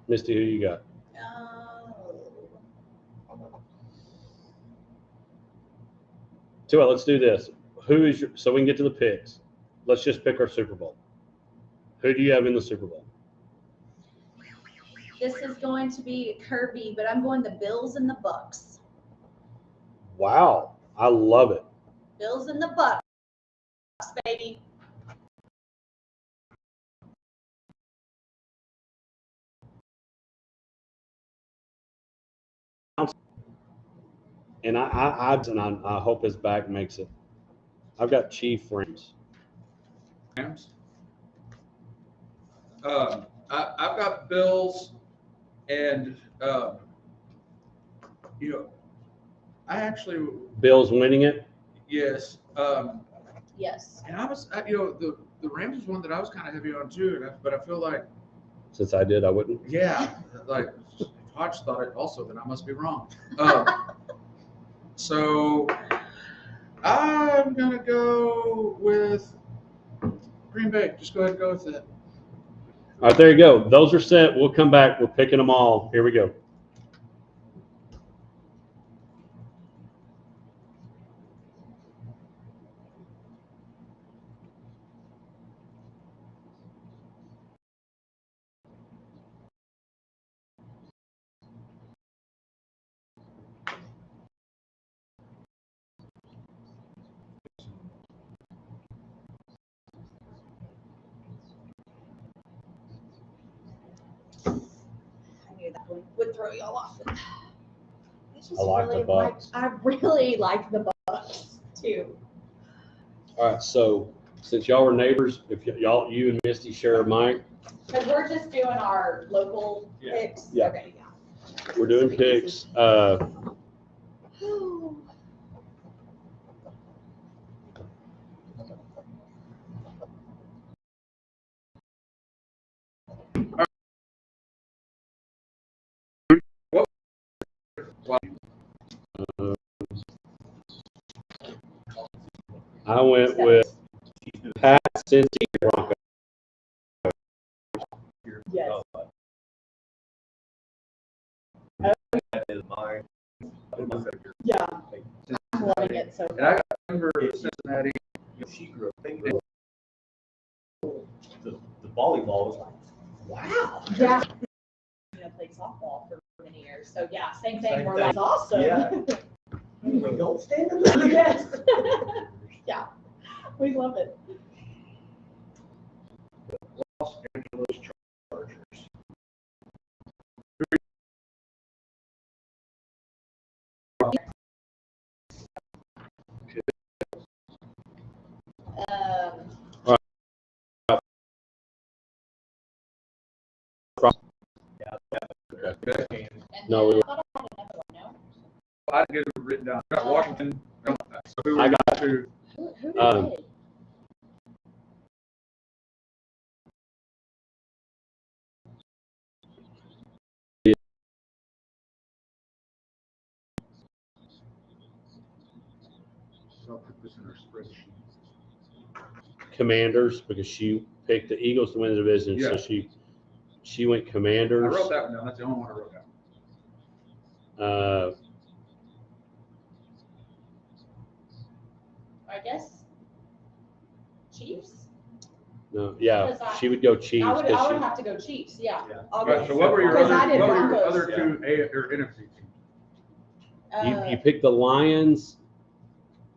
[SPEAKER 1] Misty, who you got? So let's do this. Who is your? So we can get to the picks. Let's just pick our Super Bowl. Who do you have in the Super Bowl?
[SPEAKER 2] This is going to be Kirby, but I'm going the Bills and the Bucks.
[SPEAKER 1] Wow, I love it.
[SPEAKER 2] Bills and the Bucks, baby.
[SPEAKER 1] And I hope his back makes it. I've got Chief Rams.
[SPEAKER 3] Rams. I've got Bills, and I actually
[SPEAKER 1] Bills winning it.
[SPEAKER 3] yes.
[SPEAKER 2] Yes.
[SPEAKER 3] And I was, the Rams was one that I was kind of heavy on too, but I feel like
[SPEAKER 1] Since I did, I wouldn't.
[SPEAKER 3] yeah, like if Hodge thought it also, then I must be wrong. So I'm gonna go with Green Bay. Just go ahead and go with it.
[SPEAKER 1] All right, there you go. Those are set. We'll come back. We're picking them all. Here we go.
[SPEAKER 2] I knew that one would throw y'all off.
[SPEAKER 1] I like the Bucks.
[SPEAKER 2] I really like the Bucks too.
[SPEAKER 1] All right, so since y'all were neighbors, if you and Misty share a mic,
[SPEAKER 2] Because we're just doing our local
[SPEAKER 3] Yeah.
[SPEAKER 2] picks.
[SPEAKER 1] Yeah.
[SPEAKER 2] Okay, yeah.
[SPEAKER 1] we're doing picks. I went with Pat, Cincy, Broncos.
[SPEAKER 2] Yes.
[SPEAKER 8] That is mine.
[SPEAKER 2] Yeah. I'm loving it so
[SPEAKER 3] And I got Denver, Cincinnati.
[SPEAKER 8] She grew up. The volleyball was like, wow.
[SPEAKER 2] Yeah. Played softball for many years. So yeah, same thing.
[SPEAKER 8] Same
[SPEAKER 2] We're
[SPEAKER 8] thing.
[SPEAKER 2] like awesome.
[SPEAKER 8] Yeah. We don't stand in the
[SPEAKER 2] Yes. Yeah. We love it.
[SPEAKER 8] Los Angeles Chargers.
[SPEAKER 1] Okay.
[SPEAKER 2] And
[SPEAKER 1] No,
[SPEAKER 2] then I thought I had another one, no?
[SPEAKER 3] I didn't get it written down. I got Washington. So who were
[SPEAKER 1] I
[SPEAKER 3] you
[SPEAKER 1] got-
[SPEAKER 3] to?
[SPEAKER 2] Who
[SPEAKER 1] Um,
[SPEAKER 2] did?
[SPEAKER 3] So I'll put this in our spreadsheet.
[SPEAKER 1] Commanders, because she picked the Eagles to win the division,
[SPEAKER 3] Yeah.
[SPEAKER 1] so she went
[SPEAKER 3] I
[SPEAKER 1] Commanders.
[SPEAKER 3] wrote that one down. That's the only one I wrote down.
[SPEAKER 2] I guess Chiefs.
[SPEAKER 1] No, yeah,
[SPEAKER 2] Because
[SPEAKER 1] she would go Chiefs.
[SPEAKER 2] I would
[SPEAKER 1] 'cause she-
[SPEAKER 2] have to go Chiefs. Yeah.
[SPEAKER 8] Yeah.
[SPEAKER 2] I'll
[SPEAKER 3] Right,
[SPEAKER 2] go-
[SPEAKER 3] so what were your
[SPEAKER 2] Because
[SPEAKER 3] other,
[SPEAKER 2] I did
[SPEAKER 3] what were your
[SPEAKER 2] Broncos.
[SPEAKER 3] other two A or NFC teams?
[SPEAKER 1] you picked the Lions.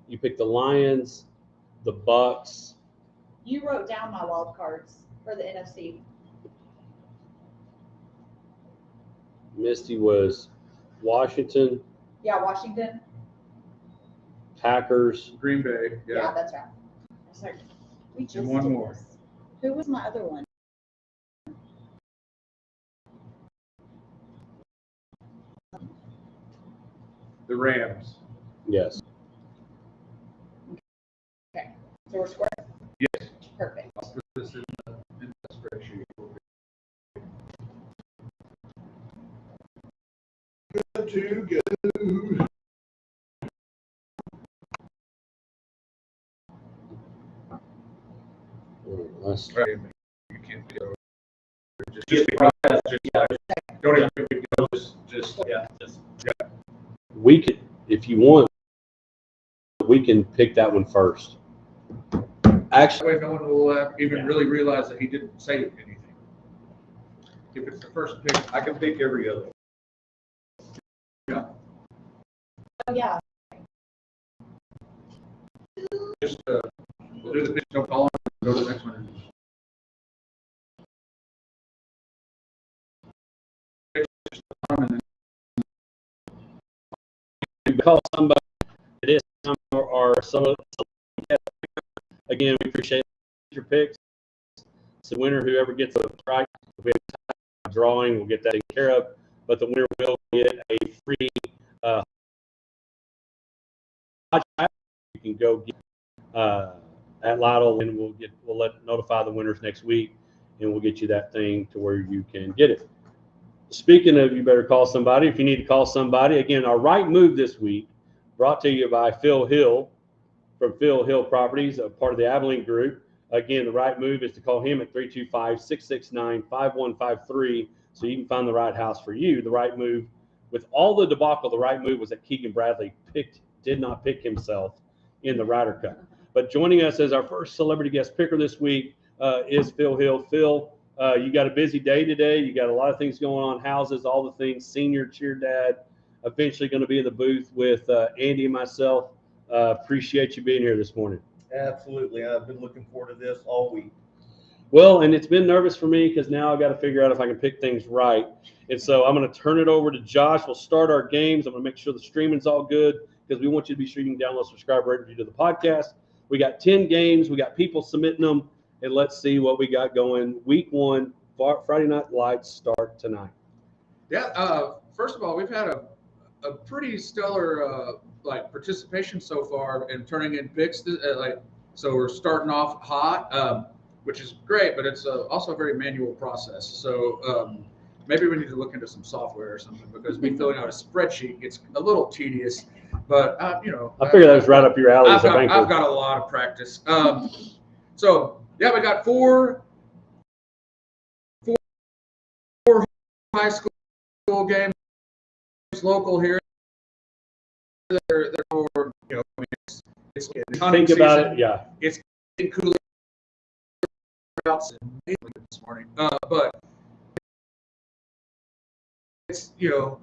[SPEAKER 1] You picked the Lions, the Bucks.
[SPEAKER 2] You wrote down my wild cards for the NFC.
[SPEAKER 1] Misty was Washington,
[SPEAKER 2] Yeah, Washington.
[SPEAKER 1] Packers,
[SPEAKER 3] Green Bay.
[SPEAKER 2] Yeah,
[SPEAKER 3] Yeah.
[SPEAKER 2] that's right. Sorry. We just
[SPEAKER 3] one
[SPEAKER 2] did
[SPEAKER 3] more.
[SPEAKER 2] this. Who was my other one?
[SPEAKER 3] the Rams.
[SPEAKER 1] Yes.
[SPEAKER 2] So we're square?
[SPEAKER 3] Yes.
[SPEAKER 2] Perfect.
[SPEAKER 3] I'll put this in the spreadsheet.
[SPEAKER 8] Good to go.
[SPEAKER 1] Let's-
[SPEAKER 3] Right. You can't go.
[SPEAKER 8] Just be quiet. Don't even go. Just
[SPEAKER 1] We could, if you want, we can pick that one first. Actually,
[SPEAKER 3] That way, no one will even really realize that he didn't say anything. If it's the first pick,
[SPEAKER 8] I can pick every other.
[SPEAKER 3] yeah,
[SPEAKER 2] Oh, yeah.
[SPEAKER 3] just we'll do the pitch, no calling, go to the next one. And then
[SPEAKER 1] call somebody. It is some or some of. Again, we appreciate your picks. It's the winner, whoever gets the right. If we have a drawing, we'll get that taken care of. But the winner will get a free. You can go get at Lytle, and we'll notify the winners next week, and we'll get you that thing to where you can get it. Speaking of, you better call somebody. If you need to call somebody, again, our right move this week, brought to you by Phil Hill from Phil Hill Properties, a part of the Abilene Group. Again, the right move is to call him at 325-669-5153, so you can find the right house for you. The right move, with all the debacle, the right move was that Keegan Bradley did not pick himself in the Ryder Cup. But joining us as our first celebrity guest picker this week is Phil Hill. Phil, you got a busy day today. You got a lot of things going on, houses, all the things, senior cheer dad, eventually going to be in the booth with Andy and myself. Appreciate you being here this morning.
[SPEAKER 8] Absolutely. I've been looking forward to this all week.
[SPEAKER 1] Well, and it's been nervous for me because now I've got to figure out if I can pick things right. And so I'm going to turn it over to Josh. We'll start our games. I'm going to make sure the streaming's all good because we want you to be streaming, download, subscribe, rate, review to the podcast. We got 10 games. We got people submitting them. And let's see what we got going. Week 1, Friday Night Lights start tonight.
[SPEAKER 3] yeah, first of all, we've had a pretty stellar participation so far in turning in picks. So we're starting off hot, which is great, but it's also a very manual process. So maybe we need to look into some software or something because me filling out a spreadsheet gets a little tedious. But
[SPEAKER 1] I figured that was right up your alley.
[SPEAKER 3] I've got a lot of practice. So yeah, we got four high school games local here. They're for, it's
[SPEAKER 1] Think about it, yeah.
[SPEAKER 3] It's cooler outside this morning, but it's really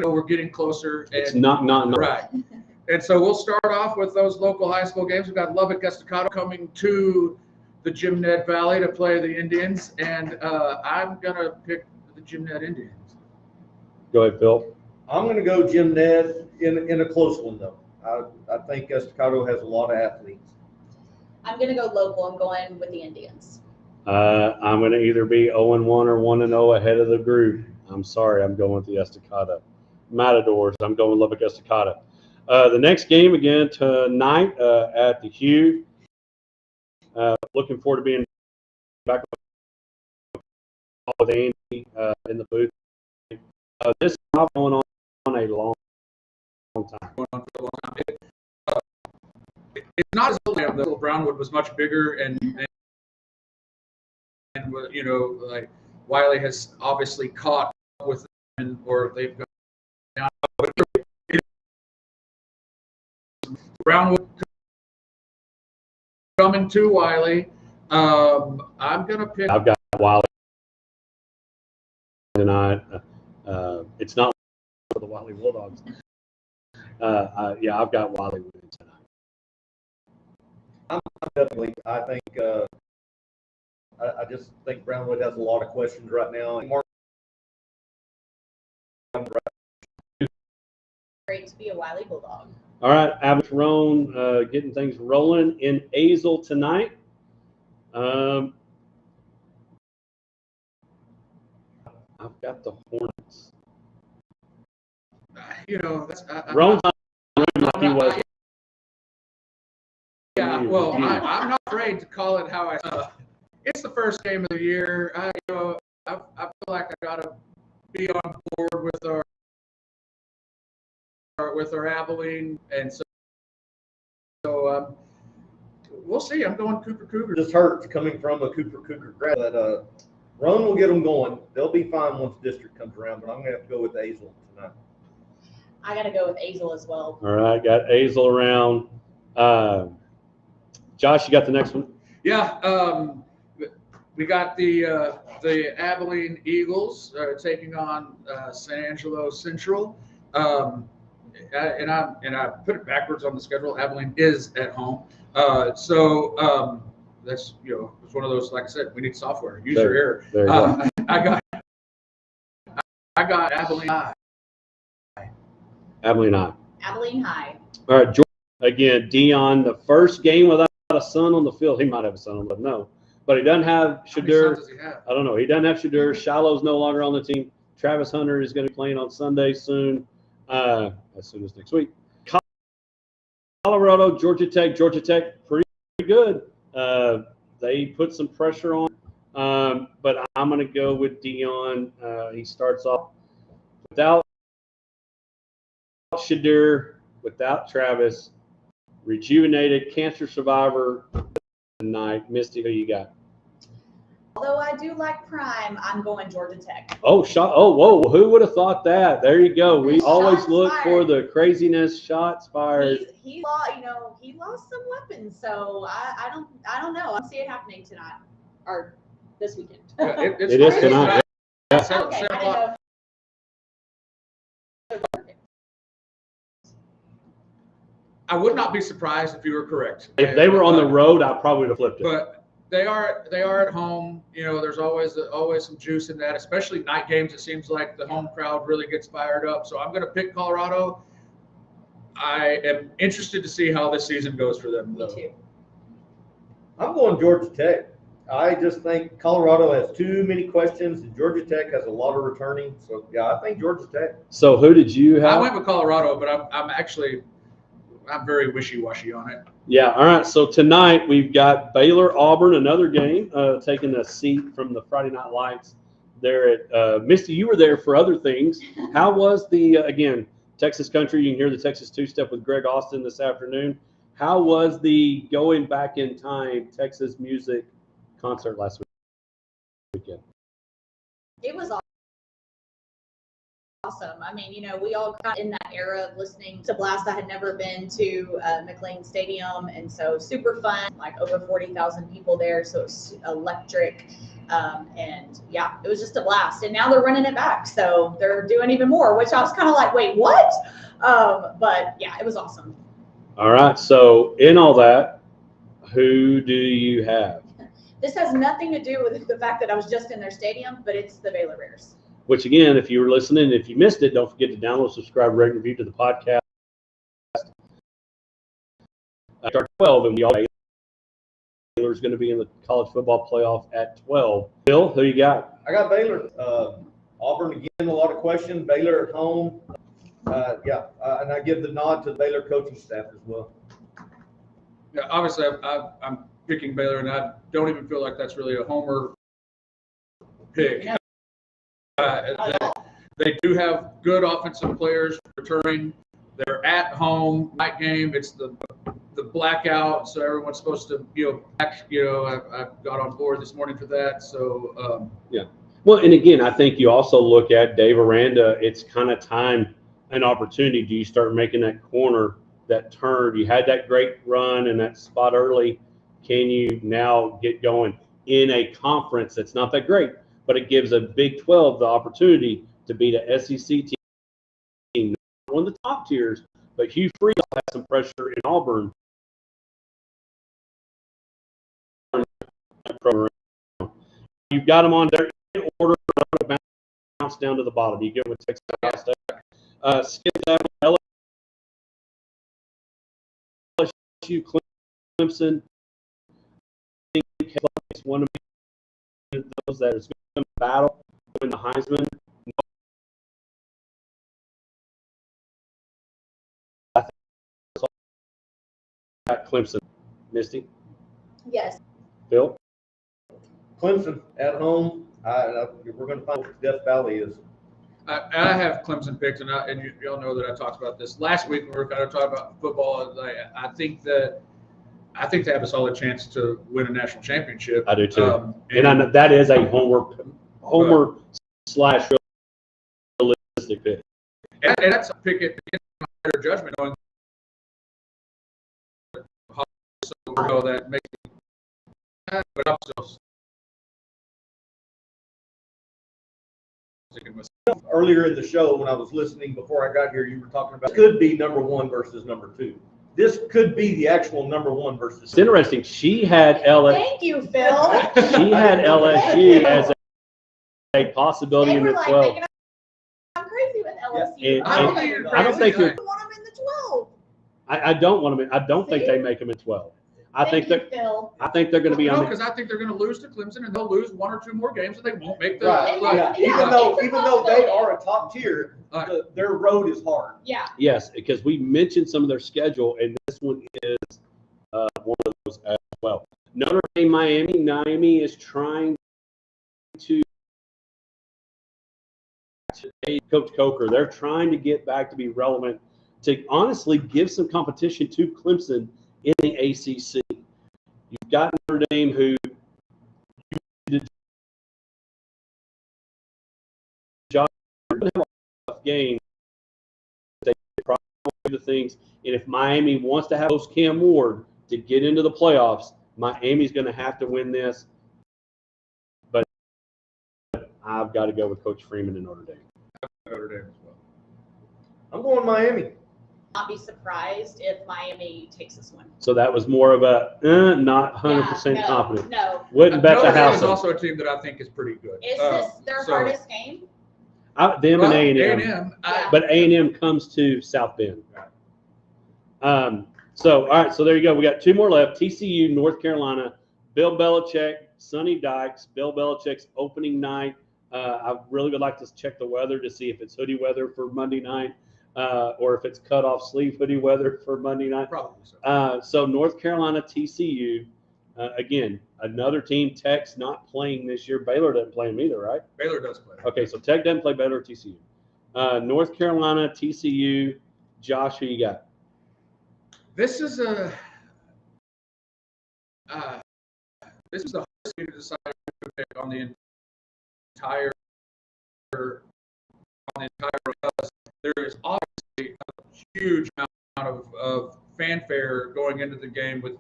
[SPEAKER 3] we're getting closer. And,
[SPEAKER 1] It's not
[SPEAKER 3] right. And so we'll start off with those local high school games. We've got Lubbock Estacado coming to the Jim Ned Valley to play the Indians, and I'm gonna pick the Jim Ned Indians.
[SPEAKER 1] Go ahead, Phil.
[SPEAKER 8] I'm going to go Jim Ned in a close one, though. I think Estacado has a lot of athletes.
[SPEAKER 2] I'm going to go local. I'm going with the Indians.
[SPEAKER 1] I'm going to either be 0-1 or 1-0 ahead of the group. I'm sorry, I'm going with the Estacado Matadors. I'm going with Lubbock Estacado. The next game again tonight at the Hugh. Looking forward to being back with Andy in the booth. This is not going on a long time.
[SPEAKER 3] It's not as though the Brownwood was much bigger, and like Wiley has obviously caught up with them, or they've gone down. Brownwood coming to Wiley. I'm gonna pick.
[SPEAKER 1] I've got Wiley tonight. It's not for the Wiley Bulldogs. Yeah, I've got Wiley winning tonight.
[SPEAKER 8] Definitely. I think I just think Brownwood has a lot of questions right now.
[SPEAKER 2] Great to be a Wiley Bulldog.
[SPEAKER 1] All right, Avalon getting things rolling in Azle tonight. I've got the Hornets.
[SPEAKER 3] You know,
[SPEAKER 1] Rome's not like he was.
[SPEAKER 3] Yeah, well, I'm not afraid to call it how it's the first game of the year. I feel like I gotta be on board with our Abilene, and so we'll see. I'm going Cooper Cougar.
[SPEAKER 8] Just hurts coming from a Cooper Cougar grad, but Roan will get them going. They'll be fine once district comes around, but I'm gonna have to go with Azle tonight.
[SPEAKER 2] I got to go with Azle as well.
[SPEAKER 1] All right, got Azle around. Josh, you got the next one?
[SPEAKER 3] Yeah, we got the Abilene Eagles taking on San Angelo Central. And I put it backwards on the schedule. Abilene is at home, so that's it's one of those. Like I said, we need software. Use your ear.
[SPEAKER 1] There you go.
[SPEAKER 3] I got Abilene High.
[SPEAKER 1] Abilene High.
[SPEAKER 2] Abilene High.
[SPEAKER 1] All right, George, again, Dion, the first game without a son on the field. He might have a son on the field, no, but he doesn't have
[SPEAKER 3] How many sons
[SPEAKER 1] Shadur.
[SPEAKER 3] does he have?
[SPEAKER 1] I don't know. He doesn't have Shadur. Shiloh's no longer on the team. Travis Hunter is going to be playing on Sunday soon, as soon as next week. Colorado, Georgia Tech, pretty good. They put some pressure on, but I'm going to go with Dion. He starts off without Shadur, without Travis, rejuvenated cancer survivor tonight. Misty, who you got?
[SPEAKER 2] Although I do like Prime, I'm going Georgia Tech.
[SPEAKER 1] Oh, shot! Oh, whoa! Who would have thought that? There you go. We always
[SPEAKER 2] Shots
[SPEAKER 1] look
[SPEAKER 2] fired.
[SPEAKER 1] for the craziness. Shots fired.
[SPEAKER 2] He lost some weapons, so I don't know. I'll see it happening tonight or this weekend.
[SPEAKER 3] Yeah,
[SPEAKER 1] It is tonight. Yeah.
[SPEAKER 2] Okay, I didn't know.
[SPEAKER 3] I would not be surprised if you were correct.
[SPEAKER 1] If they were on the road, I probably would have flipped it.
[SPEAKER 3] But they are at home. There's always some juice in that, especially night games. It seems like the home crowd really gets fired up. So I'm going to pick Colorado. I am interested to see how this season goes for them.
[SPEAKER 2] Me too.
[SPEAKER 8] I'm going Georgia Tech. I just think Colorado has too many questions, and Georgia Tech has a lot of returning. So yeah, I think Georgia Tech.
[SPEAKER 1] So who did you have?
[SPEAKER 3] I went with Colorado, but I'm very wishy-washy on it.
[SPEAKER 1] Yeah, all right. So tonight we've got Baylor Auburn, another game, taking a seat from the Friday Night Lights there at Misty. You were there for other things. How was the again Texas Country? You can hear the Texas Two-Step with Greg Austin this afternoon. How was the going back in time Texas music concert last weekend?
[SPEAKER 2] It was awesome. I mean, we all got in that era of listening to Blast. I had never been to McLean Stadium, and so super fun, like over 40,000 people there, so it's electric. And yeah, it was just a blast. And now they're running it back, so they're doing even more, which I was kind of like, wait, what? But yeah, it was awesome.
[SPEAKER 1] All right, so in all that, who do you have?
[SPEAKER 2] This has nothing to do with the fact that I was just in their stadium, but it's the Baylor Bears.
[SPEAKER 1] Which, again, if you were listening, if you missed it, don't forget to download, subscribe, rate, and review to the podcast. 12, and we all Baylor's going to be in the college football playoff at 12. Bill, who you got?
[SPEAKER 8] I got Baylor. Auburn again, a lot of questions. Baylor at home. And I give the nod to the Baylor coaching staff as well.
[SPEAKER 3] Yeah, obviously I'm picking Baylor, and I don't even feel like that's really a homer pick. They do have good offensive players returning. They're at home, night game. It's the blackout, so everyone's supposed to back. I got on board this morning for that. So
[SPEAKER 1] yeah. Well, and again, I think you also look at Dave Aranda. It's kind of time and opportunity. Do you start making that corner, that turn? You had that great run and that spot early. Can you now get going in a conference that's not that great, but it gives a Big 12 the opportunity to beat a SEC team, not one of the top tiers, but Hugh Freeze has some pressure in Auburn. You've got them on there in order to bounce down to the bottom. You get with Texas Tech. Skip that LSU, Clemson. It's one of those that is going to battle win the Heisman. Clemson. Misty,
[SPEAKER 2] Yes.
[SPEAKER 1] Phil.
[SPEAKER 8] Clemson at home. We're going to find what Death Valley is.
[SPEAKER 3] I have Clemson picked, and y'all know that I talked about this last week when we were kind of talking about football. I think they have a solid chance to win a national championship.
[SPEAKER 1] I do too. And that is a homer slash realistic pick.
[SPEAKER 3] And that's a pick at better judgment, knowing how that makes me. But I'm still sticking with.
[SPEAKER 8] Earlier in the show, when I was listening before I got here, you were talking about could be number 1 versus number 2. This could be the actual number 1 versus.
[SPEAKER 1] It's interesting. She had LSU.
[SPEAKER 2] Thank you, Phil.
[SPEAKER 1] She had LSU as a possibility
[SPEAKER 2] They
[SPEAKER 1] in
[SPEAKER 2] were
[SPEAKER 1] the
[SPEAKER 2] like
[SPEAKER 1] 12.
[SPEAKER 2] thinking I'm crazy with LSU.
[SPEAKER 1] Yeah,
[SPEAKER 3] I don't think you're
[SPEAKER 1] I don't think
[SPEAKER 3] crazy.
[SPEAKER 1] they're.
[SPEAKER 2] I want them in the 12.
[SPEAKER 1] I don't want them. I don't think they make them in 12. I think
[SPEAKER 2] Thank you, Phil.
[SPEAKER 1] they're going to be on.
[SPEAKER 3] because I think they're going to lose to Clemson, and they'll lose 1 or 2 more games, and they won't make the.
[SPEAKER 8] Right.
[SPEAKER 3] like,
[SPEAKER 8] Yeah.
[SPEAKER 2] Yeah,
[SPEAKER 8] Even though they are a top tier,
[SPEAKER 3] Right.
[SPEAKER 8] their road is hard.
[SPEAKER 2] Yeah.
[SPEAKER 1] Yes, because we mentioned some of their schedule, and this one is one of those as well. Notre Dame, Miami. Miami is trying to Coach Coker. They're trying to get back to be relevant, to honestly give some competition to Clemson in the ACC. You've got Notre Dame, who did a tough game. They probably do the things, and if Miami wants to have host Cam Ward to get into the playoffs, Miami's going to have to win this. But I've got to go with Coach Freeman and Notre Dame.
[SPEAKER 3] Notre Dame as well.
[SPEAKER 8] I'm going Miami.
[SPEAKER 2] Not be surprised if Miami takes this one.
[SPEAKER 1] So that was more of a not 100%
[SPEAKER 2] Yeah,
[SPEAKER 1] confident.
[SPEAKER 2] No.
[SPEAKER 1] Wouldn't bet the
[SPEAKER 3] Notre Dame
[SPEAKER 1] house
[SPEAKER 3] is
[SPEAKER 1] on
[SPEAKER 3] also a team that I think is pretty good.
[SPEAKER 2] Is this their
[SPEAKER 3] so-
[SPEAKER 2] hardest game?
[SPEAKER 1] Them and A&M.
[SPEAKER 3] A&M.
[SPEAKER 1] But A&M comes to South Bend. So, all right, so there you go. We got 2 more left. TCU, North Carolina, Bill Belichick, Sonny Dykes, Bill Belichick's opening night. I really would like to check the weather to see if it's hoodie weather for Monday night or if it's cut off sleeve hoodie weather for Monday night.
[SPEAKER 3] Probably so.
[SPEAKER 1] So North Carolina, TCU, again, another team. Tech's not playing this year. Baylor doesn't play them either, right?
[SPEAKER 3] Baylor does play.
[SPEAKER 1] Okay, so Tech doesn't play Baylor or TCU. North Carolina, TCU. Josh, who you got?
[SPEAKER 3] This is the hardest thing to decide to pick on the entire bus. There is obviously a huge amount of fanfare going into the game with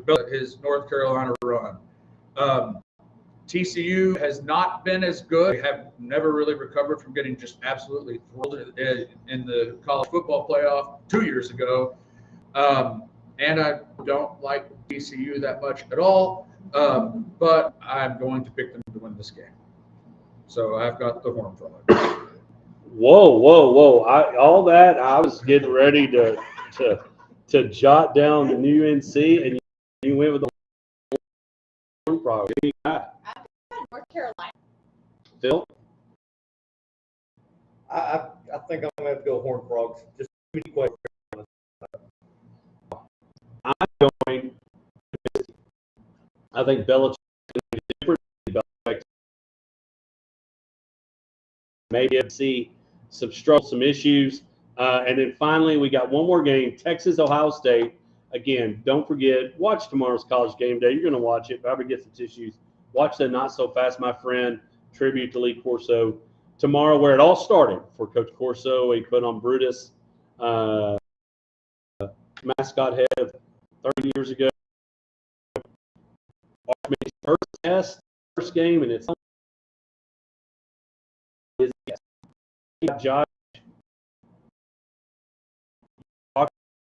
[SPEAKER 3] Bill, his North Carolina run. TCU has not been as good. They have never really recovered from getting just absolutely thrilled in the college football playoff 2 years ago. And I don't like TCU that much at all, but I'm going to pick them to win this game. So I've got the Horned Frog.
[SPEAKER 1] Whoa! All that I was getting ready to jot down the new NC, and you went with the Horned Frog. Who you got?
[SPEAKER 2] North Carolina.
[SPEAKER 1] Phil?
[SPEAKER 8] I think I'm going to have to go Horned Frogs. Just too many questions.
[SPEAKER 1] I'm going. I think Belichick is different. Belichick maybe see some struggle, some issues, and then finally we got one more game: Texas, Ohio State. Again, don't forget, watch tomorrow's College Game Day. You're going to watch it. Probably get some tissues. Watch the Not So Fast, My Friend tribute to Lee Corso tomorrow, where it all started for Coach Corso. He put on Brutus, mascot head of 30 years ago. First game, and it's Josh.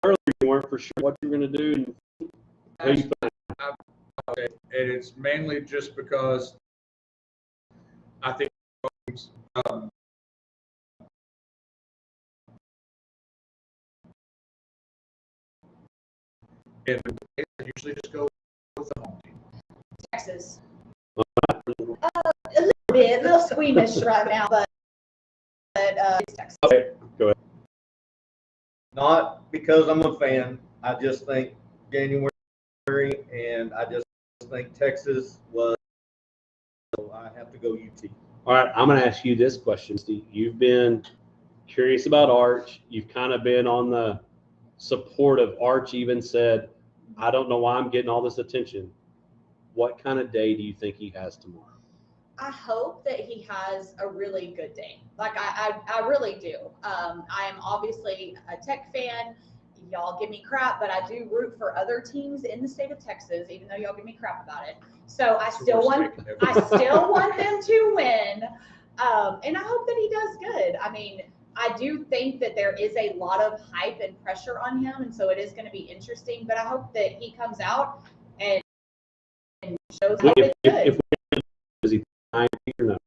[SPEAKER 1] Earlier, you weren't for sure what you were going to do. And
[SPEAKER 3] it's mainly just because I think and I usually just go with the home team.
[SPEAKER 2] Texas. A little squeamish right now, but it's Texas.
[SPEAKER 1] Okay, go ahead.
[SPEAKER 8] Not because I'm a fan, I just think January, and I just think Texas was. So I have to go UT.
[SPEAKER 1] All right, I'm going to ask you this question, Steve. You've been curious about Arch. You've kind of been on the support of Arch, even said, I don't know why I'm getting all this attention. What kind of day do you think he has tomorrow?
[SPEAKER 2] I hope that he has a really good day. Like I really do. I am obviously a Tech fan. Y'all give me crap, but I do root for other teams in the state of Texas, even though y'all give me crap about it. So I still want them to win. And I hope that he does good. I mean, I do think that there is a lot of hype and pressure on him, and so it is going to be interesting. But I hope that he comes out and shows up it's good.
[SPEAKER 1] Is he 9 or no?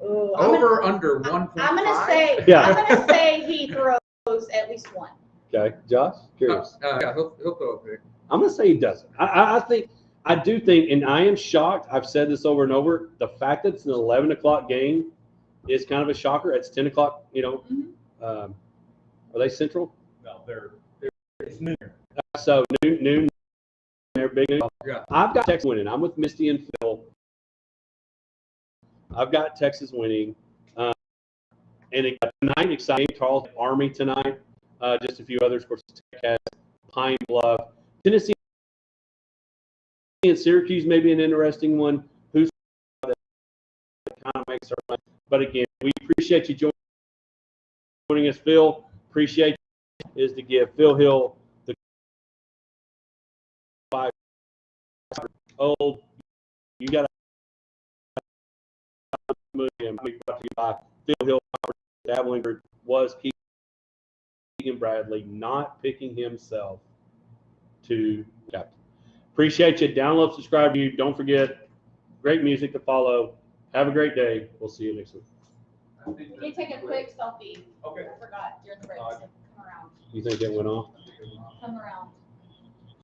[SPEAKER 2] Ooh,
[SPEAKER 3] Over under 1.5.
[SPEAKER 2] I'm gonna say
[SPEAKER 1] Yeah.
[SPEAKER 2] I'm gonna say he throws at least one.
[SPEAKER 1] Okay, Josh, curious.
[SPEAKER 3] Yeah, he'll throw a pick.
[SPEAKER 1] I'm going to say he doesn't. I do think, and I am shocked. I've said this over and over. The fact that it's an 11 o'clock game is kind of a shocker. It's 10 o'clock. Are they Central?
[SPEAKER 8] No, it's noon.
[SPEAKER 1] So noon. They're big.
[SPEAKER 3] Yeah.
[SPEAKER 1] I've got Texas winning. I'm with Misty and Phil. I've got Texas winning. And tonight, exciting. Charles Army tonight. Just a few others. Of course, Tech has Pine Bluff. Tennessee and Syracuse may be an interesting one. Who's that kind of makes our fun. But again, we appreciate you joining us, Phil. Appreciate is to give Phil Hill the 5. Oh, you got to move him. Brought to you by Phil Hill. Dabbling was Keegan Bradley not picking himself to captain. Appreciate you. Download, subscribe to you. Don't forget, great music to follow. Have a great day. We'll see you next week.
[SPEAKER 2] Can you take a quick selfie?
[SPEAKER 8] Okay.
[SPEAKER 2] I forgot during the break. Come around.
[SPEAKER 1] You think it went off?
[SPEAKER 2] Come around.